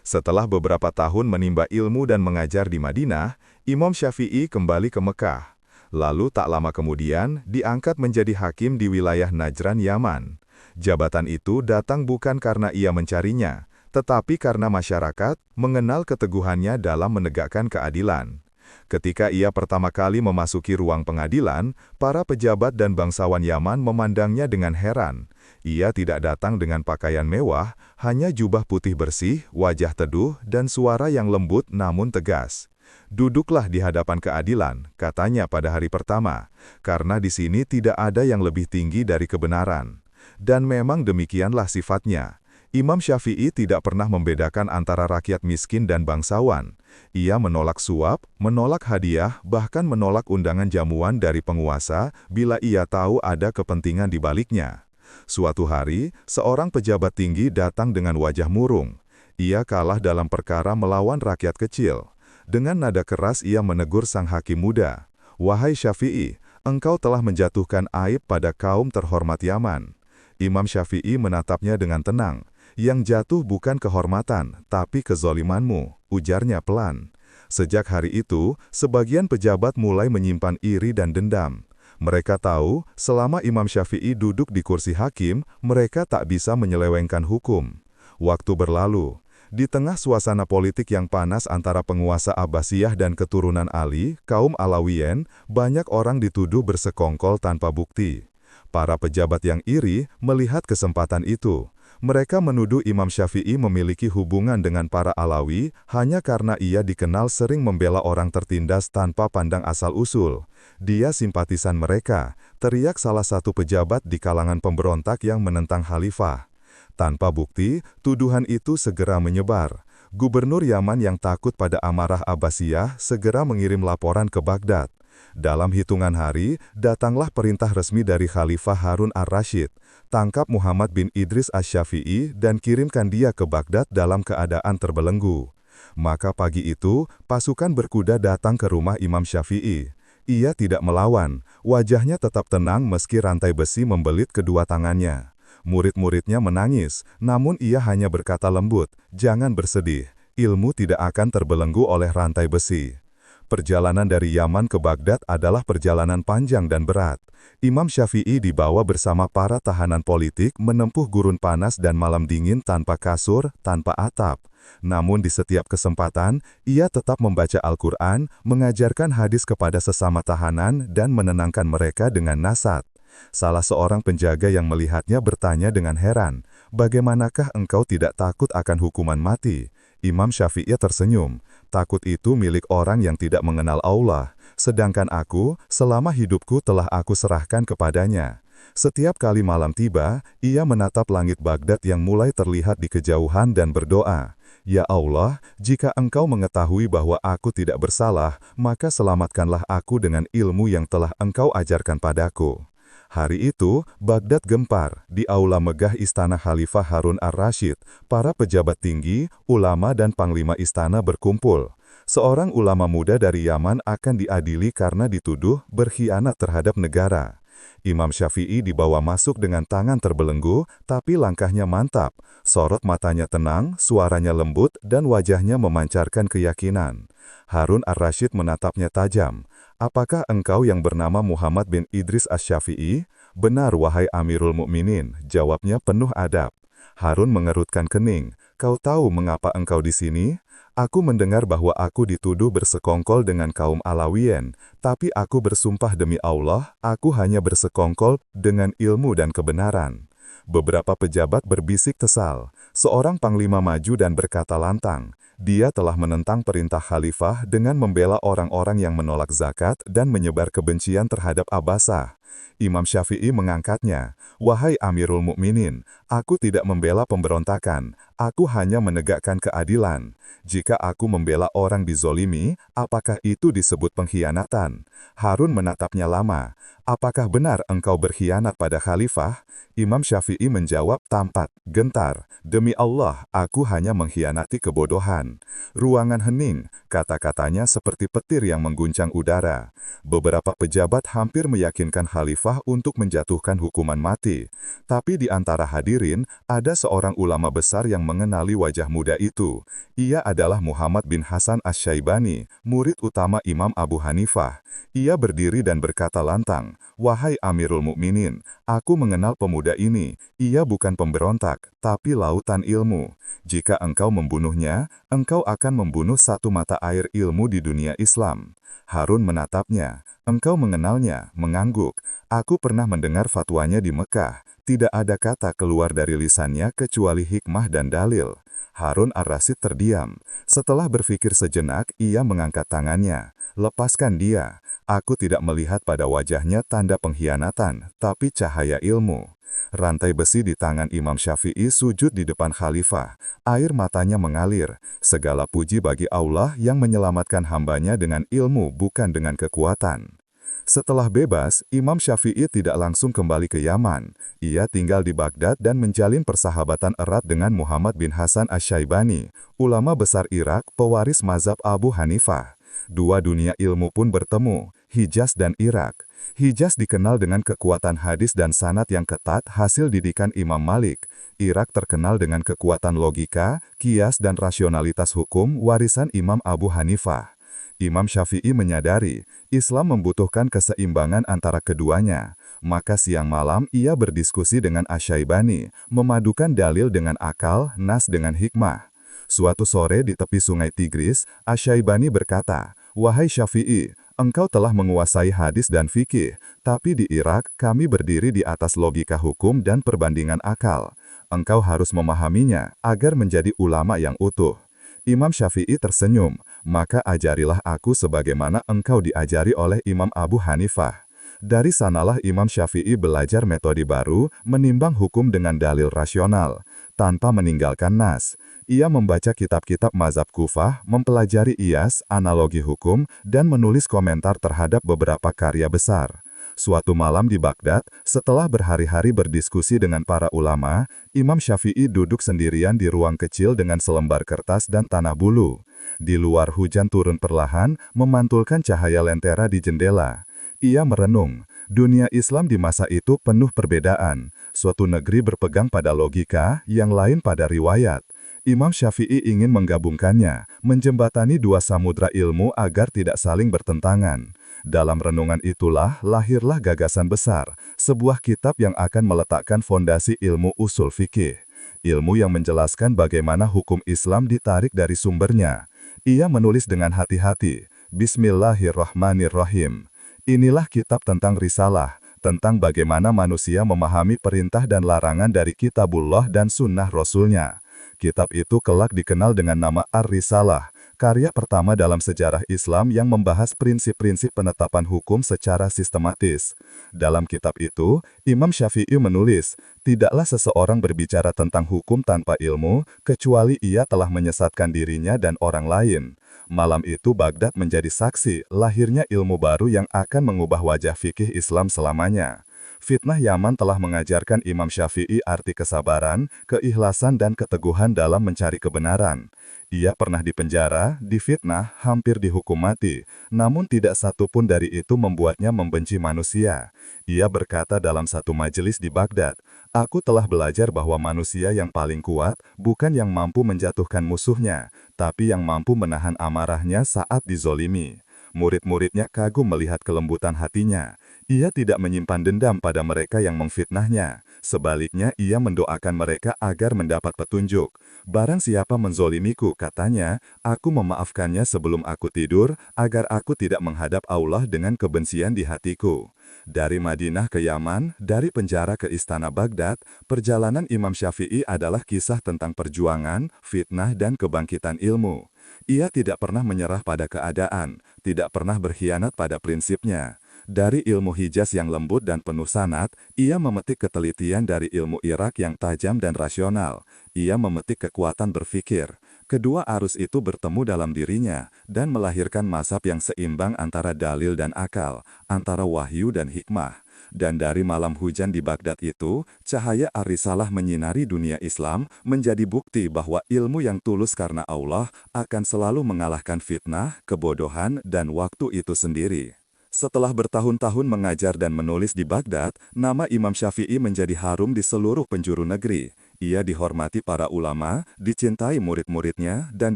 Setelah beberapa tahun menimba ilmu dan mengajar di Madinah, Imam Syafi'i kembali ke Mekah. Lalu tak lama kemudian, diangkat menjadi hakim di wilayah Najran, Yaman. Jabatan itu datang bukan karena ia mencarinya, tetapi karena masyarakat mengenal keteguhannya dalam menegakkan keadilan. Ketika ia pertama kali memasuki ruang pengadilan, para pejabat dan bangsawan Yaman memandangnya dengan heran. Ia tidak datang dengan pakaian mewah, hanya jubah putih bersih, wajah teduh, dan suara yang lembut namun tegas. Duduklah di hadapan keadilan, katanya pada hari pertama, karena di sini tidak ada yang lebih tinggi dari kebenaran. Dan memang demikianlah sifatnya. Imam Syafi'i tidak pernah membedakan antara rakyat miskin dan bangsawan. Ia menolak suap, menolak hadiah, bahkan menolak undangan jamuan dari penguasa bila ia tahu ada kepentingan di baliknya. Suatu hari, seorang pejabat tinggi datang dengan wajah murung. Ia kalah dalam perkara melawan rakyat kecil. Dengan nada keras ia menegur sang hakim muda. "Wahai Syafi'i, engkau telah menjatuhkan aib pada kaum terhormat Yaman." Imam Syafi'i menatapnya dengan tenang. "Yang jatuh bukan kehormatan, tapi kezolimanmu," ujarnya pelan. Sejak hari itu, sebagian pejabat mulai menyimpan iri dan dendam. Mereka tahu, selama Imam Syafi'i duduk di kursi hakim, mereka tak bisa menyelewengkan hukum. Waktu berlalu. Di tengah suasana politik yang panas antara penguasa Abbasiyah dan keturunan Ali, kaum Alawiyin, banyak orang dituduh bersekongkol tanpa bukti. Para pejabat yang iri melihat kesempatan itu. Mereka menuduh Imam Syafi'i memiliki hubungan dengan para Alawi hanya karena ia dikenal sering membela orang tertindas tanpa pandang asal-usul. "Dia simpatisan mereka," teriak salah satu pejabat di kalangan pemberontak yang menentang khalifah. Tanpa bukti, tuduhan itu segera menyebar. Gubernur Yaman yang takut pada amarah Abbasiyah segera mengirim laporan ke Baghdad. Dalam hitungan hari, datanglah perintah resmi dari Khalifah Harun ar-Rasyid. "Tangkap Muhammad bin Idris asy-Syafi'i dan kirimkan dia ke Baghdad dalam keadaan terbelenggu." Maka pagi itu, pasukan berkuda datang ke rumah Imam Syafi'i. Ia tidak melawan, wajahnya tetap tenang meski rantai besi membelit kedua tangannya. Murid-muridnya menangis, namun ia hanya berkata lembut, "Jangan bersedih, ilmu tidak akan terbelenggu oleh rantai besi." Perjalanan dari Yaman ke Baghdad adalah perjalanan panjang dan berat. Imam Syafi'i dibawa bersama para tahanan politik menempuh gurun panas dan malam dingin tanpa kasur, tanpa atap. Namun di setiap kesempatan, ia tetap membaca Al-Quran, mengajarkan hadis kepada sesama tahanan dan menenangkan mereka dengan nasihat. Salah seorang penjaga yang melihatnya bertanya dengan heran, "Bagaimanakah engkau tidak takut akan hukuman mati?" Imam Syafi'i tersenyum, "Takut itu milik orang yang tidak mengenal Allah, sedangkan aku, selama hidupku telah aku serahkan kepadanya." Setiap kali malam tiba, ia menatap langit Baghdad yang mulai terlihat di kejauhan dan berdoa, "Ya Allah, jika engkau mengetahui bahwa aku tidak bersalah, maka selamatkanlah aku dengan ilmu yang telah engkau ajarkan padaku." Hari itu, Baghdad gempar. Di aula megah istana Khalifah Harun ar-Rasyid, para pejabat tinggi, ulama dan panglima istana berkumpul. Seorang ulama muda dari Yaman akan diadili karena dituduh berkhianat terhadap negara. Imam Syafi'i dibawa masuk dengan tangan terbelenggu, tapi langkahnya mantap. Sorot matanya tenang, suaranya lembut, dan wajahnya memancarkan keyakinan. Harun ar-Rasyid menatapnya tajam. "Apakah engkau yang bernama Muhammad bin Idris asy-Syafi'i?" "Benar, wahai Amirul Mukminin," jawabnya penuh adab. Harun mengerutkan kening. "Kau tahu mengapa engkau di sini?" "Aku mendengar bahwa aku dituduh bersekongkol dengan kaum Alawiyin, tapi aku bersumpah demi Allah, aku hanya bersekongkol dengan ilmu dan kebenaran." Beberapa pejabat berbisik kesal. Seorang panglima maju dan berkata lantang, "Dia telah menentang perintah khalifah dengan membela orang-orang yang menolak zakat dan menyebar kebencian terhadap Abbasah." Imam Syafi'i mengangkatnya, "Wahai Amirul Mukminin, aku tidak membela pemberontakan, aku hanya menegakkan keadilan. Jika aku membela orang dizolimi, apakah itu disebut pengkhianatan?" Harun menatapnya lama. "Apakah benar engkau berkhianat pada khalifah?" Imam Syafi'i menjawab tampak gentar, "Demi Allah, aku hanya mengkhianati kebodohan." Ruangan hening, kata-katanya seperti petir yang mengguncang udara. Beberapa pejabat hampir meyakinkan khalifah untuk menjatuhkan hukuman mati. Tapi di antara hadirin, ada seorang ulama besar yang mengenali wajah muda itu. Ia adalah Muhammad bin Hasan asy-Syaibani, murid utama Imam Abu Hanifah. Ia berdiri dan berkata lantang, "Wahai Amirul Mukminin, aku mengenal pemuda ini. Ia bukan pemberontak, tapi lautan ilmu. Jika engkau membunuhnya, engkau akan membunuh satu mata air ilmu di dunia Islam." Harun menatapnya, "Engkau mengenalnya?" Mengangguk, "Aku pernah mendengar fatwanya di Mekah. Tidak ada kata keluar dari lisannya kecuali hikmah dan dalil." Harun ar-Rasyid terdiam. Setelah berpikir sejenak, ia mengangkat tangannya. "Lepaskan dia. Aku tidak melihat pada wajahnya tanda pengkhianatan, tapi cahaya ilmu. Rantai besi di tangan Imam Syafi'i sujud di depan khalifah. Air matanya mengalir. Segala puji bagi Allah yang menyelamatkan hambanya dengan ilmu bukan dengan kekuatan. Setelah bebas, Imam Syafi'i tidak langsung kembali ke Yaman. Ia tinggal di Baghdad dan menjalin persahabatan erat dengan Muhammad bin Hasan Asy-Syaibani, ulama besar Irak, pewaris mazhab Abu Hanifah. Dua dunia ilmu pun bertemu, Hijaz dan Irak. Hijaz dikenal dengan kekuatan hadis dan sanad yang ketat hasil didikan Imam Malik. Irak terkenal dengan kekuatan logika, kias dan rasionalitas hukum warisan Imam Abu Hanifah. Imam Syafi'i menyadari, Islam membutuhkan keseimbangan antara keduanya. Maka siang malam ia berdiskusi dengan Asy-Syaibani, memadukan dalil dengan akal, nas dengan hikmah. Suatu sore di tepi sungai Tigris, Asy-Syaibani berkata, "Wahai Syafi'i, engkau telah menguasai hadis dan fikih, tapi di Irak kami berdiri di atas logika hukum dan perbandingan akal. Engkau harus memahaminya agar menjadi ulama yang utuh." Imam Syafi'i tersenyum, "Maka ajarilah aku sebagaimana engkau diajari oleh Imam Abu Hanifah." Dari sanalah Imam Syafi'i belajar metode baru, menimbang hukum dengan dalil rasional, tanpa meninggalkan nas. Ia membaca kitab-kitab mazhab Kufah, mempelajari iyas, analogi hukum, dan menulis komentar terhadap beberapa karya besar. Suatu malam di Baghdad, setelah berhari-hari berdiskusi dengan para ulama, Imam Syafi'i duduk sendirian di ruang kecil dengan selembar kertas dan tanah bulu. Di luar hujan turun perlahan, memantulkan cahaya lentera di jendela. Ia merenung, dunia Islam di masa itu penuh perbedaan. Suatu negeri berpegang pada logika, yang lain pada riwayat. Imam Syafi'i ingin menggabungkannya, menjembatani dua samudra ilmu agar tidak saling bertentangan. Dalam renungan itulah lahirlah gagasan besar, sebuah kitab yang akan meletakkan fondasi ilmu usul fikih. Ilmu yang menjelaskan bagaimana hukum Islam ditarik dari sumbernya. Ia menulis dengan hati-hati, Bismillahirrahmanirrahim. Inilah kitab tentang risalah, tentang bagaimana manusia memahami perintah dan larangan dari kitabullah dan sunnah Rasulnya. Kitab itu kelak dikenal dengan nama Ar-Risalah, karya pertama dalam sejarah Islam yang membahas prinsip-prinsip penetapan hukum secara sistematis. Dalam kitab itu, Imam Syafi'i menulis, "Tidaklah seseorang berbicara tentang hukum tanpa ilmu, kecuali ia telah menyesatkan dirinya dan orang lain." Malam itu Baghdad menjadi saksi lahirnya ilmu baru yang akan mengubah wajah fikih Islam selamanya. Fitnah Yaman telah mengajarkan Imam Syafi'i arti kesabaran, keikhlasan dan keteguhan dalam mencari kebenaran. Ia pernah dipenjara, difitnah, hampir dihukum mati, namun tidak satu pun dari itu membuatnya membenci manusia. Ia berkata dalam satu majelis di Baghdad, "Aku telah belajar bahwa manusia yang paling kuat bukan yang mampu menjatuhkan musuhnya, tapi yang mampu menahan amarahnya saat dizolimi." Murid-muridnya kagum melihat kelembutan hatinya. Ia tidak menyimpan dendam pada mereka yang memfitnahnya. Sebaliknya, ia mendoakan mereka agar mendapat petunjuk. "Barang siapa menzolimiku," katanya, "aku memaafkannya sebelum aku tidur, agar aku tidak menghadap Allah dengan kebencian di hatiku." Dari Madinah ke Yaman, dari penjara ke istana Baghdad, perjalanan Imam Syafi'i adalah kisah tentang perjuangan, fitnah dan kebangkitan ilmu. Ia tidak pernah menyerah pada keadaan, tidak pernah berkhianat pada prinsipnya. Dari ilmu Hijaz yang lembut dan penuh sanad, ia memetik ketelitian dari ilmu Irak yang tajam dan rasional. Ia memetik kekuatan berfikir. Kedua arus itu bertemu dalam dirinya, dan melahirkan mazhab yang seimbang antara dalil dan akal, antara wahyu dan hikmah. Dan dari malam hujan di Baghdad itu, cahaya Ar-Risalah menyinari dunia Islam, menjadi bukti bahwa ilmu yang tulus karena Allah akan selalu mengalahkan fitnah, kebodohan, dan waktu itu sendiri. Setelah bertahun-tahun mengajar dan menulis di Baghdad, nama Imam Syafi'i menjadi harum di seluruh penjuru negeri. Ia dihormati para ulama, dicintai murid-muridnya, dan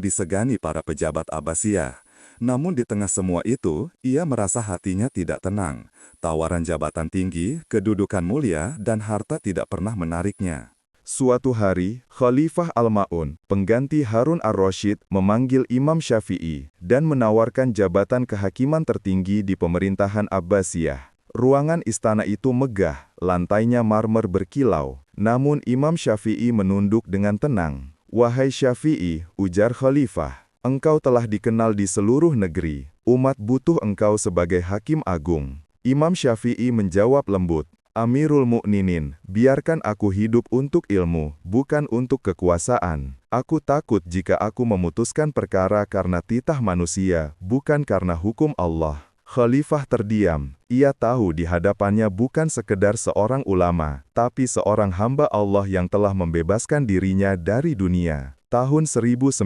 disegani para pejabat Abbasiyah. Namun di tengah semua itu, ia merasa hatinya tidak tenang. Tawaran jabatan tinggi, kedudukan mulia, dan harta tidak pernah menariknya. Suatu hari, Khalifah Al-Ma'un, pengganti Harun ar-Rasyid, memanggil Imam Syafi'i dan menawarkan jabatan kehakiman tertinggi di pemerintahan Abbasiyah. Ruangan istana itu megah, lantainya marmer berkilau. Namun Imam Syafi'i menunduk dengan tenang. "Wahai Syafi'i," ujar Khalifah, "engkau telah dikenal di seluruh negeri. Umat butuh engkau sebagai hakim agung. Imam Syafi'i menjawab lembut, Amirul Mukminin, biarkan aku hidup untuk ilmu, bukan untuk kekuasaan. Aku takut jika aku memutuskan perkara karena titah manusia, bukan karena hukum Allah. Khalifah terdiam. Ia tahu di hadapannya bukan sekedar seorang ulama, tapi seorang hamba Allah yang telah membebaskan dirinya dari dunia. Tahun 1909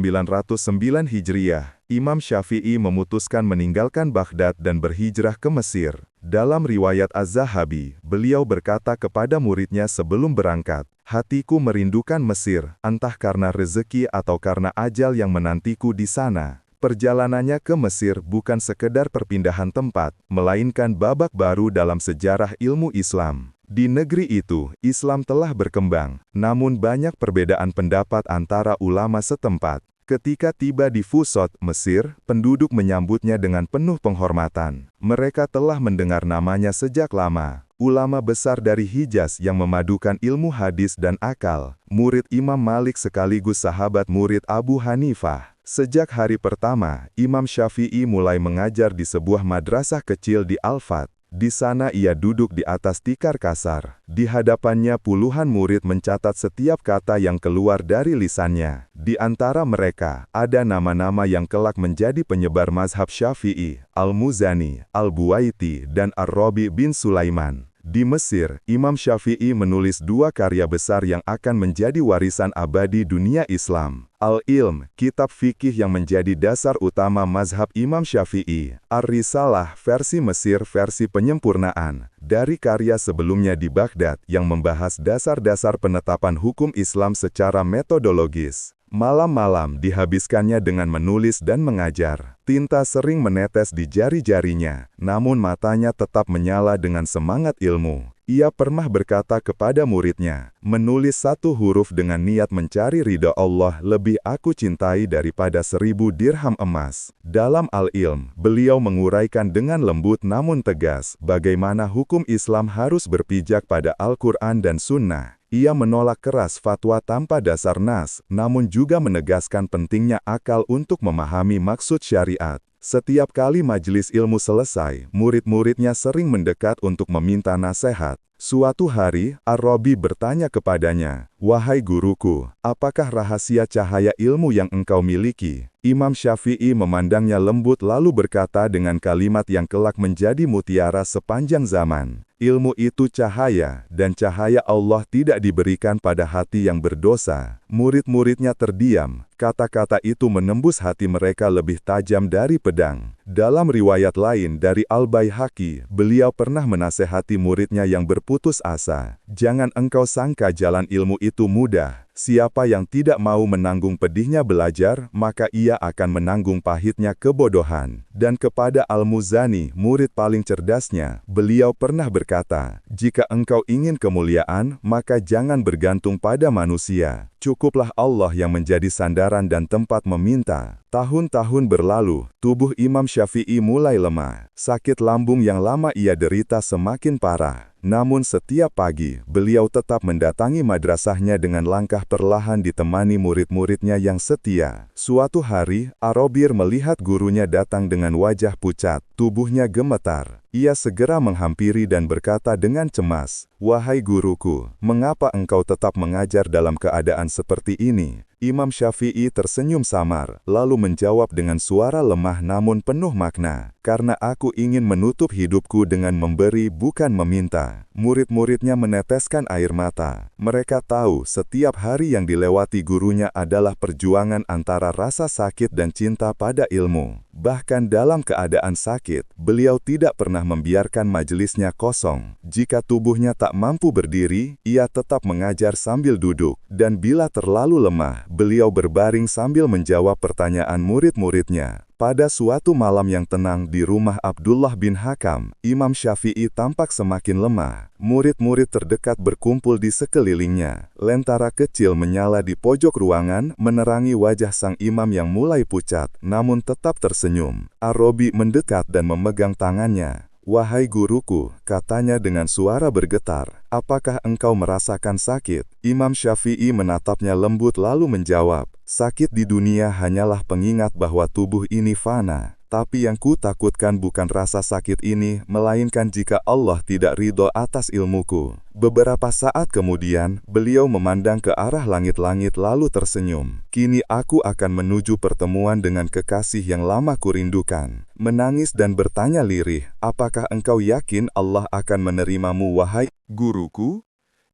Hijriah, Imam Syafi'i memutuskan meninggalkan Baghdad dan berhijrah ke Mesir. Dalam riwayat Az-Zahabi, beliau berkata kepada muridnya sebelum berangkat, "Hatiku merindukan Mesir, entah karena rezeki atau karena ajal yang menantiku di sana." Perjalanannya ke Mesir bukan sekedar perpindahan tempat, melainkan babak baru dalam sejarah ilmu Islam. Di negeri itu, Islam telah berkembang, namun banyak perbedaan pendapat antara ulama setempat. Ketika tiba di Fusot, Mesir, penduduk menyambutnya dengan penuh penghormatan. Mereka telah mendengar namanya sejak lama. Ulama besar dari Hijaz yang memadukan ilmu hadis dan akal, murid Imam Malik sekaligus sahabat murid Abu Hanifah. Sejak hari pertama, Imam Syafi'i mulai mengajar di sebuah madrasah kecil di Al-Fat. Di sana ia duduk di atas tikar kasar. Di hadapannya puluhan murid mencatat setiap kata yang keluar dari lisannya. Di antara mereka, ada nama-nama yang kelak menjadi penyebar mazhab Syafi'i, Al-Muzani, Al-Buwaiti, dan Ar-Rabi bin Sulaiman. Di Mesir, Imam Syafi'i menulis dua karya besar yang akan menjadi warisan abadi dunia Islam. Al-Ilm, kitab fikih yang menjadi dasar utama mazhab Imam Syafi'i. Ar-Risalah, versi Mesir versi penyempurnaan, dari karya sebelumnya di Baghdad yang membahas dasar-dasar penetapan hukum Islam secara metodologis. Malam-malam dihabiskannya dengan menulis dan mengajar. Tinta sering menetes di jari-jarinya, namun matanya tetap menyala dengan semangat ilmu. Ia pernah berkata kepada muridnya, menulis satu huruf dengan niat mencari ridha Allah lebih aku cintai daripada 1000 dirham emas. Dalam Al-Ilm, beliau menguraikan dengan lembut namun tegas, bagaimana hukum Islam harus berpijak pada Al-Quran dan Sunnah. Ia menolak keras fatwa tanpa dasar nas, namun juga menegaskan pentingnya akal untuk memahami maksud syariat. Setiap kali majelis ilmu selesai, murid-muridnya sering mendekat untuk meminta nasihat. Suatu hari, Ar-Rabi bertanya kepadanya, "Wahai guruku, apakah rahasia cahaya ilmu yang engkau miliki?" Imam Syafi'i memandangnya lembut lalu berkata dengan kalimat yang kelak menjadi mutiara sepanjang zaman, "Ilmu itu cahaya, dan cahaya Allah tidak diberikan pada hati yang berdosa." Murid-muridnya terdiam. Kata-kata itu menembus hati mereka lebih tajam dari pedang. Dalam riwayat lain dari Al-Baihaqi, beliau pernah menasehati muridnya yang berputus asa, "Jangan engkau sangka jalan ilmu itu mudah. Siapa yang tidak mau menanggung pedihnya belajar, maka ia akan menanggung pahitnya kebodohan." Dan kepada Al-Muzani, murid paling cerdasnya, beliau pernah berkata, "Jika engkau ingin kemuliaan, maka jangan bergantung pada manusia. Cukuplah Allah yang menjadi sandaran dan tempat meminta." Tahun-tahun berlalu, tubuh Imam Syafi'i mulai lemah. Sakit lambung yang lama ia derita semakin parah. Namun setiap pagi, beliau tetap mendatangi madrasahnya dengan langkah perlahan ditemani murid-muridnya yang setia. Suatu hari, Ar-Rabi melihat gurunya datang dengan wajah pucat, tubuhnya gemetar. Ia segera menghampiri dan berkata dengan cemas, "Wahai guruku, mengapa engkau tetap mengajar dalam keadaan seperti ini?" Imam Syafi'i tersenyum samar, lalu menjawab dengan suara lemah namun penuh makna, "Karena aku ingin menutup hidupku dengan memberi bukan meminta." Murid-muridnya meneteskan air mata. Mereka tahu setiap hari yang dilewati gurunya adalah perjuangan antara rasa sakit dan cinta pada ilmu. Bahkan dalam keadaan sakit, beliau tidak pernah membiarkan majelisnya kosong. Jika tubuhnya tak mampu berdiri, ia tetap mengajar sambil duduk, dan bila terlalu lemah, beliau berbaring sambil menjawab pertanyaan murid-muridnya. Pada suatu malam yang tenang di rumah Abdullah bin Hakam, Imam Syafi'i tampak semakin lemah. Murid-murid terdekat berkumpul di sekelilingnya. Lentera kecil menyala di pojok ruangan, menerangi wajah sang imam yang mulai pucat, namun tetap tersenyum. Ar-Rabi mendekat dan memegang tangannya. "Wahai guruku," katanya dengan suara bergetar, "apakah engkau merasakan sakit?" Imam Syafi'i menatapnya lembut lalu menjawab, "Sakit di dunia hanyalah pengingat bahwa tubuh ini fana. Tapi yang kutakutkan bukan rasa sakit ini, melainkan jika Allah tidak ridho atas ilmuku. Beberapa saat kemudian, beliau memandang ke arah langit-langit lalu tersenyum. Kini aku akan menuju pertemuan dengan kekasih yang lama kurindukan. Menangis dan bertanya lirih, apakah engkau yakin Allah akan menerimamu wahai Guruku,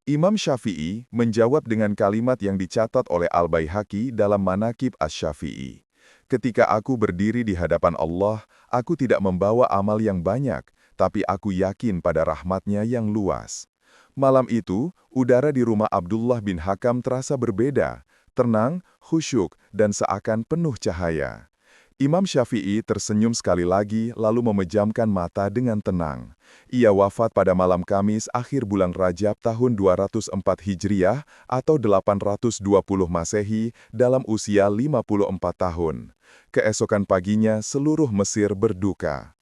Imam Syafi'i menjawab dengan kalimat yang dicatat oleh Al-Baihaqi dalam Manaqib Asy-Syafi'i. Ketika aku berdiri di hadapan Allah, aku tidak membawa amal yang banyak, tapi aku yakin pada rahmat-Nya yang luas. Malam itu, udara di rumah Abdullah bin Hakam terasa berbeda, tenang, khusyuk, dan seakan penuh cahaya. Imam Syafi'i tersenyum sekali lagi lalu memejamkan mata dengan tenang. Ia wafat pada malam Kamis akhir bulan Rajab tahun 204 Hijriah atau 820 Masehi dalam usia 54 tahun. Keesokan paginya seluruh Mesir berduka.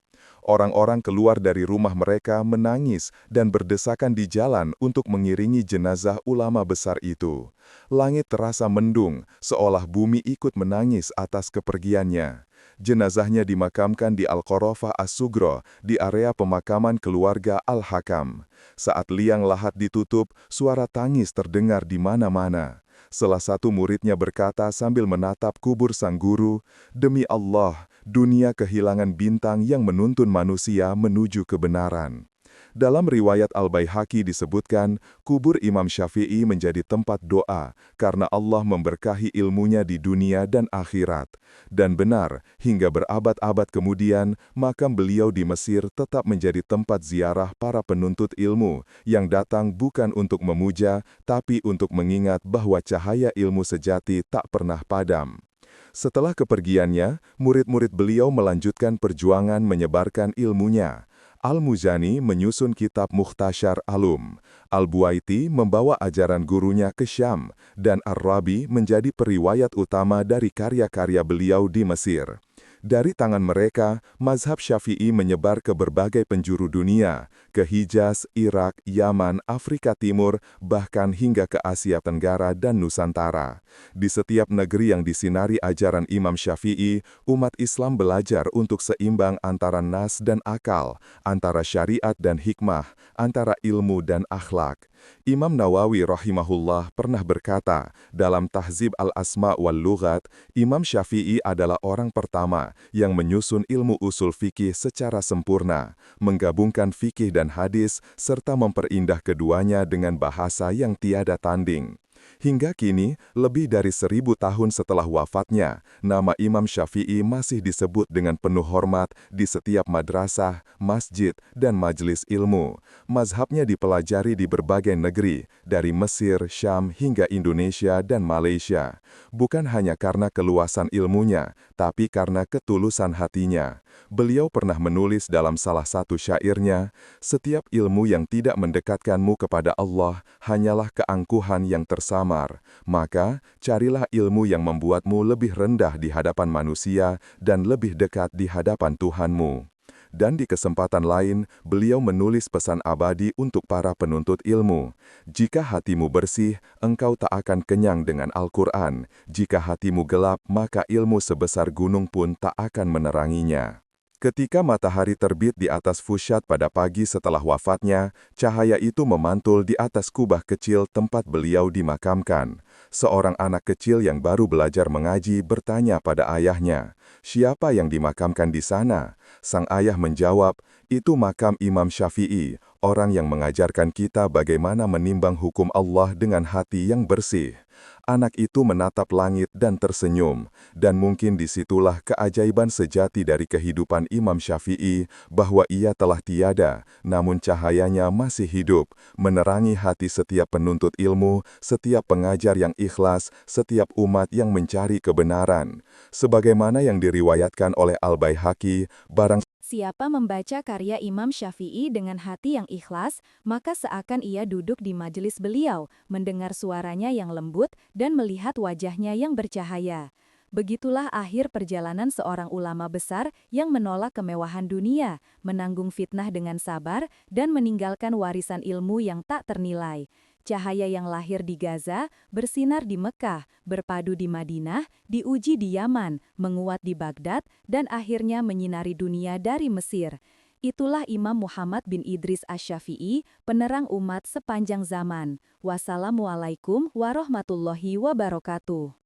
Orang-orang keluar dari rumah mereka menangis dan berdesakan di jalan untuk mengiringi jenazah ulama besar itu. Langit terasa mendung, seolah bumi ikut menangis atas kepergiannya. Jenazahnya dimakamkan di Al-Qorofah As-Sugro, di area pemakaman keluarga Al-Hakam. Saat liang lahat ditutup, suara tangis terdengar di mana-mana. Salah satu muridnya berkata sambil menatap kubur sang guru, "Demi Allah, dunia kehilangan bintang yang menuntun manusia menuju kebenaran." Dalam riwayat Al-Baihaqi disebutkan, kubur Imam Syafi'i menjadi tempat doa karena Allah memberkahi ilmunya di dunia dan akhirat. Dan benar, hingga berabad-abad kemudian, makam beliau di Mesir tetap menjadi tempat ziarah para penuntut ilmu yang datang bukan untuk memuja, tapi untuk mengingat bahwa cahaya ilmu sejati tak pernah padam. Setelah kepergiannya, murid-murid beliau melanjutkan perjuangan menyebarkan ilmunya. Al-Muzani menyusun kitab Mukhtasar Alum. Al-Buaiti membawa ajaran gurunya ke Syam, dan Ar-Rabi menjadi periwayat utama dari karya-karya beliau di Mesir. Dari tangan mereka, mazhab Syafi'i menyebar ke berbagai penjuru dunia, ke Hijaz, Irak, Yaman, Afrika Timur, bahkan hingga ke Asia Tenggara dan Nusantara. Di setiap negeri yang disinari ajaran Imam Syafi'i, umat Islam belajar untuk seimbang antara nas dan akal, antara syariat dan hikmah, antara ilmu dan akhlak. Imam Nawawi rahimahullah pernah berkata, dalam Tahzib al-Asma wal Lughat, Imam Syafi'i adalah orang pertama yang menyusun ilmu usul fikih secara sempurna, menggabungkan fikih dan hadis, serta memperindah keduanya dengan bahasa yang tiada tanding. Hingga kini, lebih dari 1000 tahun setelah wafatnya, nama Imam Syafi'i masih disebut dengan penuh hormat di setiap madrasah, masjid, dan majelis ilmu. Mazhabnya dipelajari di berbagai negeri, dari Mesir, Syam, hingga Indonesia dan Malaysia. Bukan hanya karena keluasan ilmunya, tapi karena ketulusan hatinya. Beliau pernah menulis dalam salah satu syairnya, "Setiap ilmu yang tidak mendekatkanmu kepada Allah hanyalah keangkuhan yang tersamar. Maka, carilah ilmu yang membuatmu lebih rendah di hadapan manusia dan lebih dekat di hadapan Tuhanmu." Dan di kesempatan lain, beliau menulis pesan abadi untuk para penuntut ilmu. "Jika hatimu bersih, engkau tak akan kenyang dengan Al-Quran. Jika hatimu gelap, maka ilmu sebesar gunung pun tak akan meneranginya." Ketika matahari terbit di atas Fusyat pada pagi setelah wafatnya, cahaya itu memantul di atas kubah kecil tempat beliau dimakamkan. Seorang anak kecil yang baru belajar mengaji bertanya pada ayahnya, "Siapa yang dimakamkan di sana?" Sang ayah menjawab, "Itu makam Imam Syafi'i, orang yang mengajarkan kita bagaimana menimbang hukum Allah dengan hati yang bersih." Anak itu menatap langit dan tersenyum, dan mungkin disitulah keajaiban sejati dari kehidupan Imam Syafi'i, bahwa ia telah tiada, namun cahayanya masih hidup, menerangi hati setiap penuntut ilmu, setiap pengajar yang ikhlas, setiap umat yang mencari kebenaran. Sebagaimana yang diriwayatkan oleh Al-Baihaqi, barang Siapa membaca karya Imam Syafi'i dengan hati yang ikhlas, maka seakan ia duduk di majelis beliau, mendengar suaranya yang lembut, dan melihat wajahnya yang bercahaya. Begitulah akhir perjalanan seorang ulama besar yang menolak kemewahan dunia, menanggung fitnah dengan sabar, dan meninggalkan warisan ilmu yang tak ternilai. Cahaya yang lahir di Gaza, bersinar di Mekah, berpadu di Madinah, diuji di Yaman, menguat di Baghdad, dan akhirnya menyinari dunia dari Mesir. Itulah Imam Muhammad bin Idris Asy-Syafi'i, penerang umat sepanjang zaman. Wassalamualaikum warahmatullahi wabarakatuh.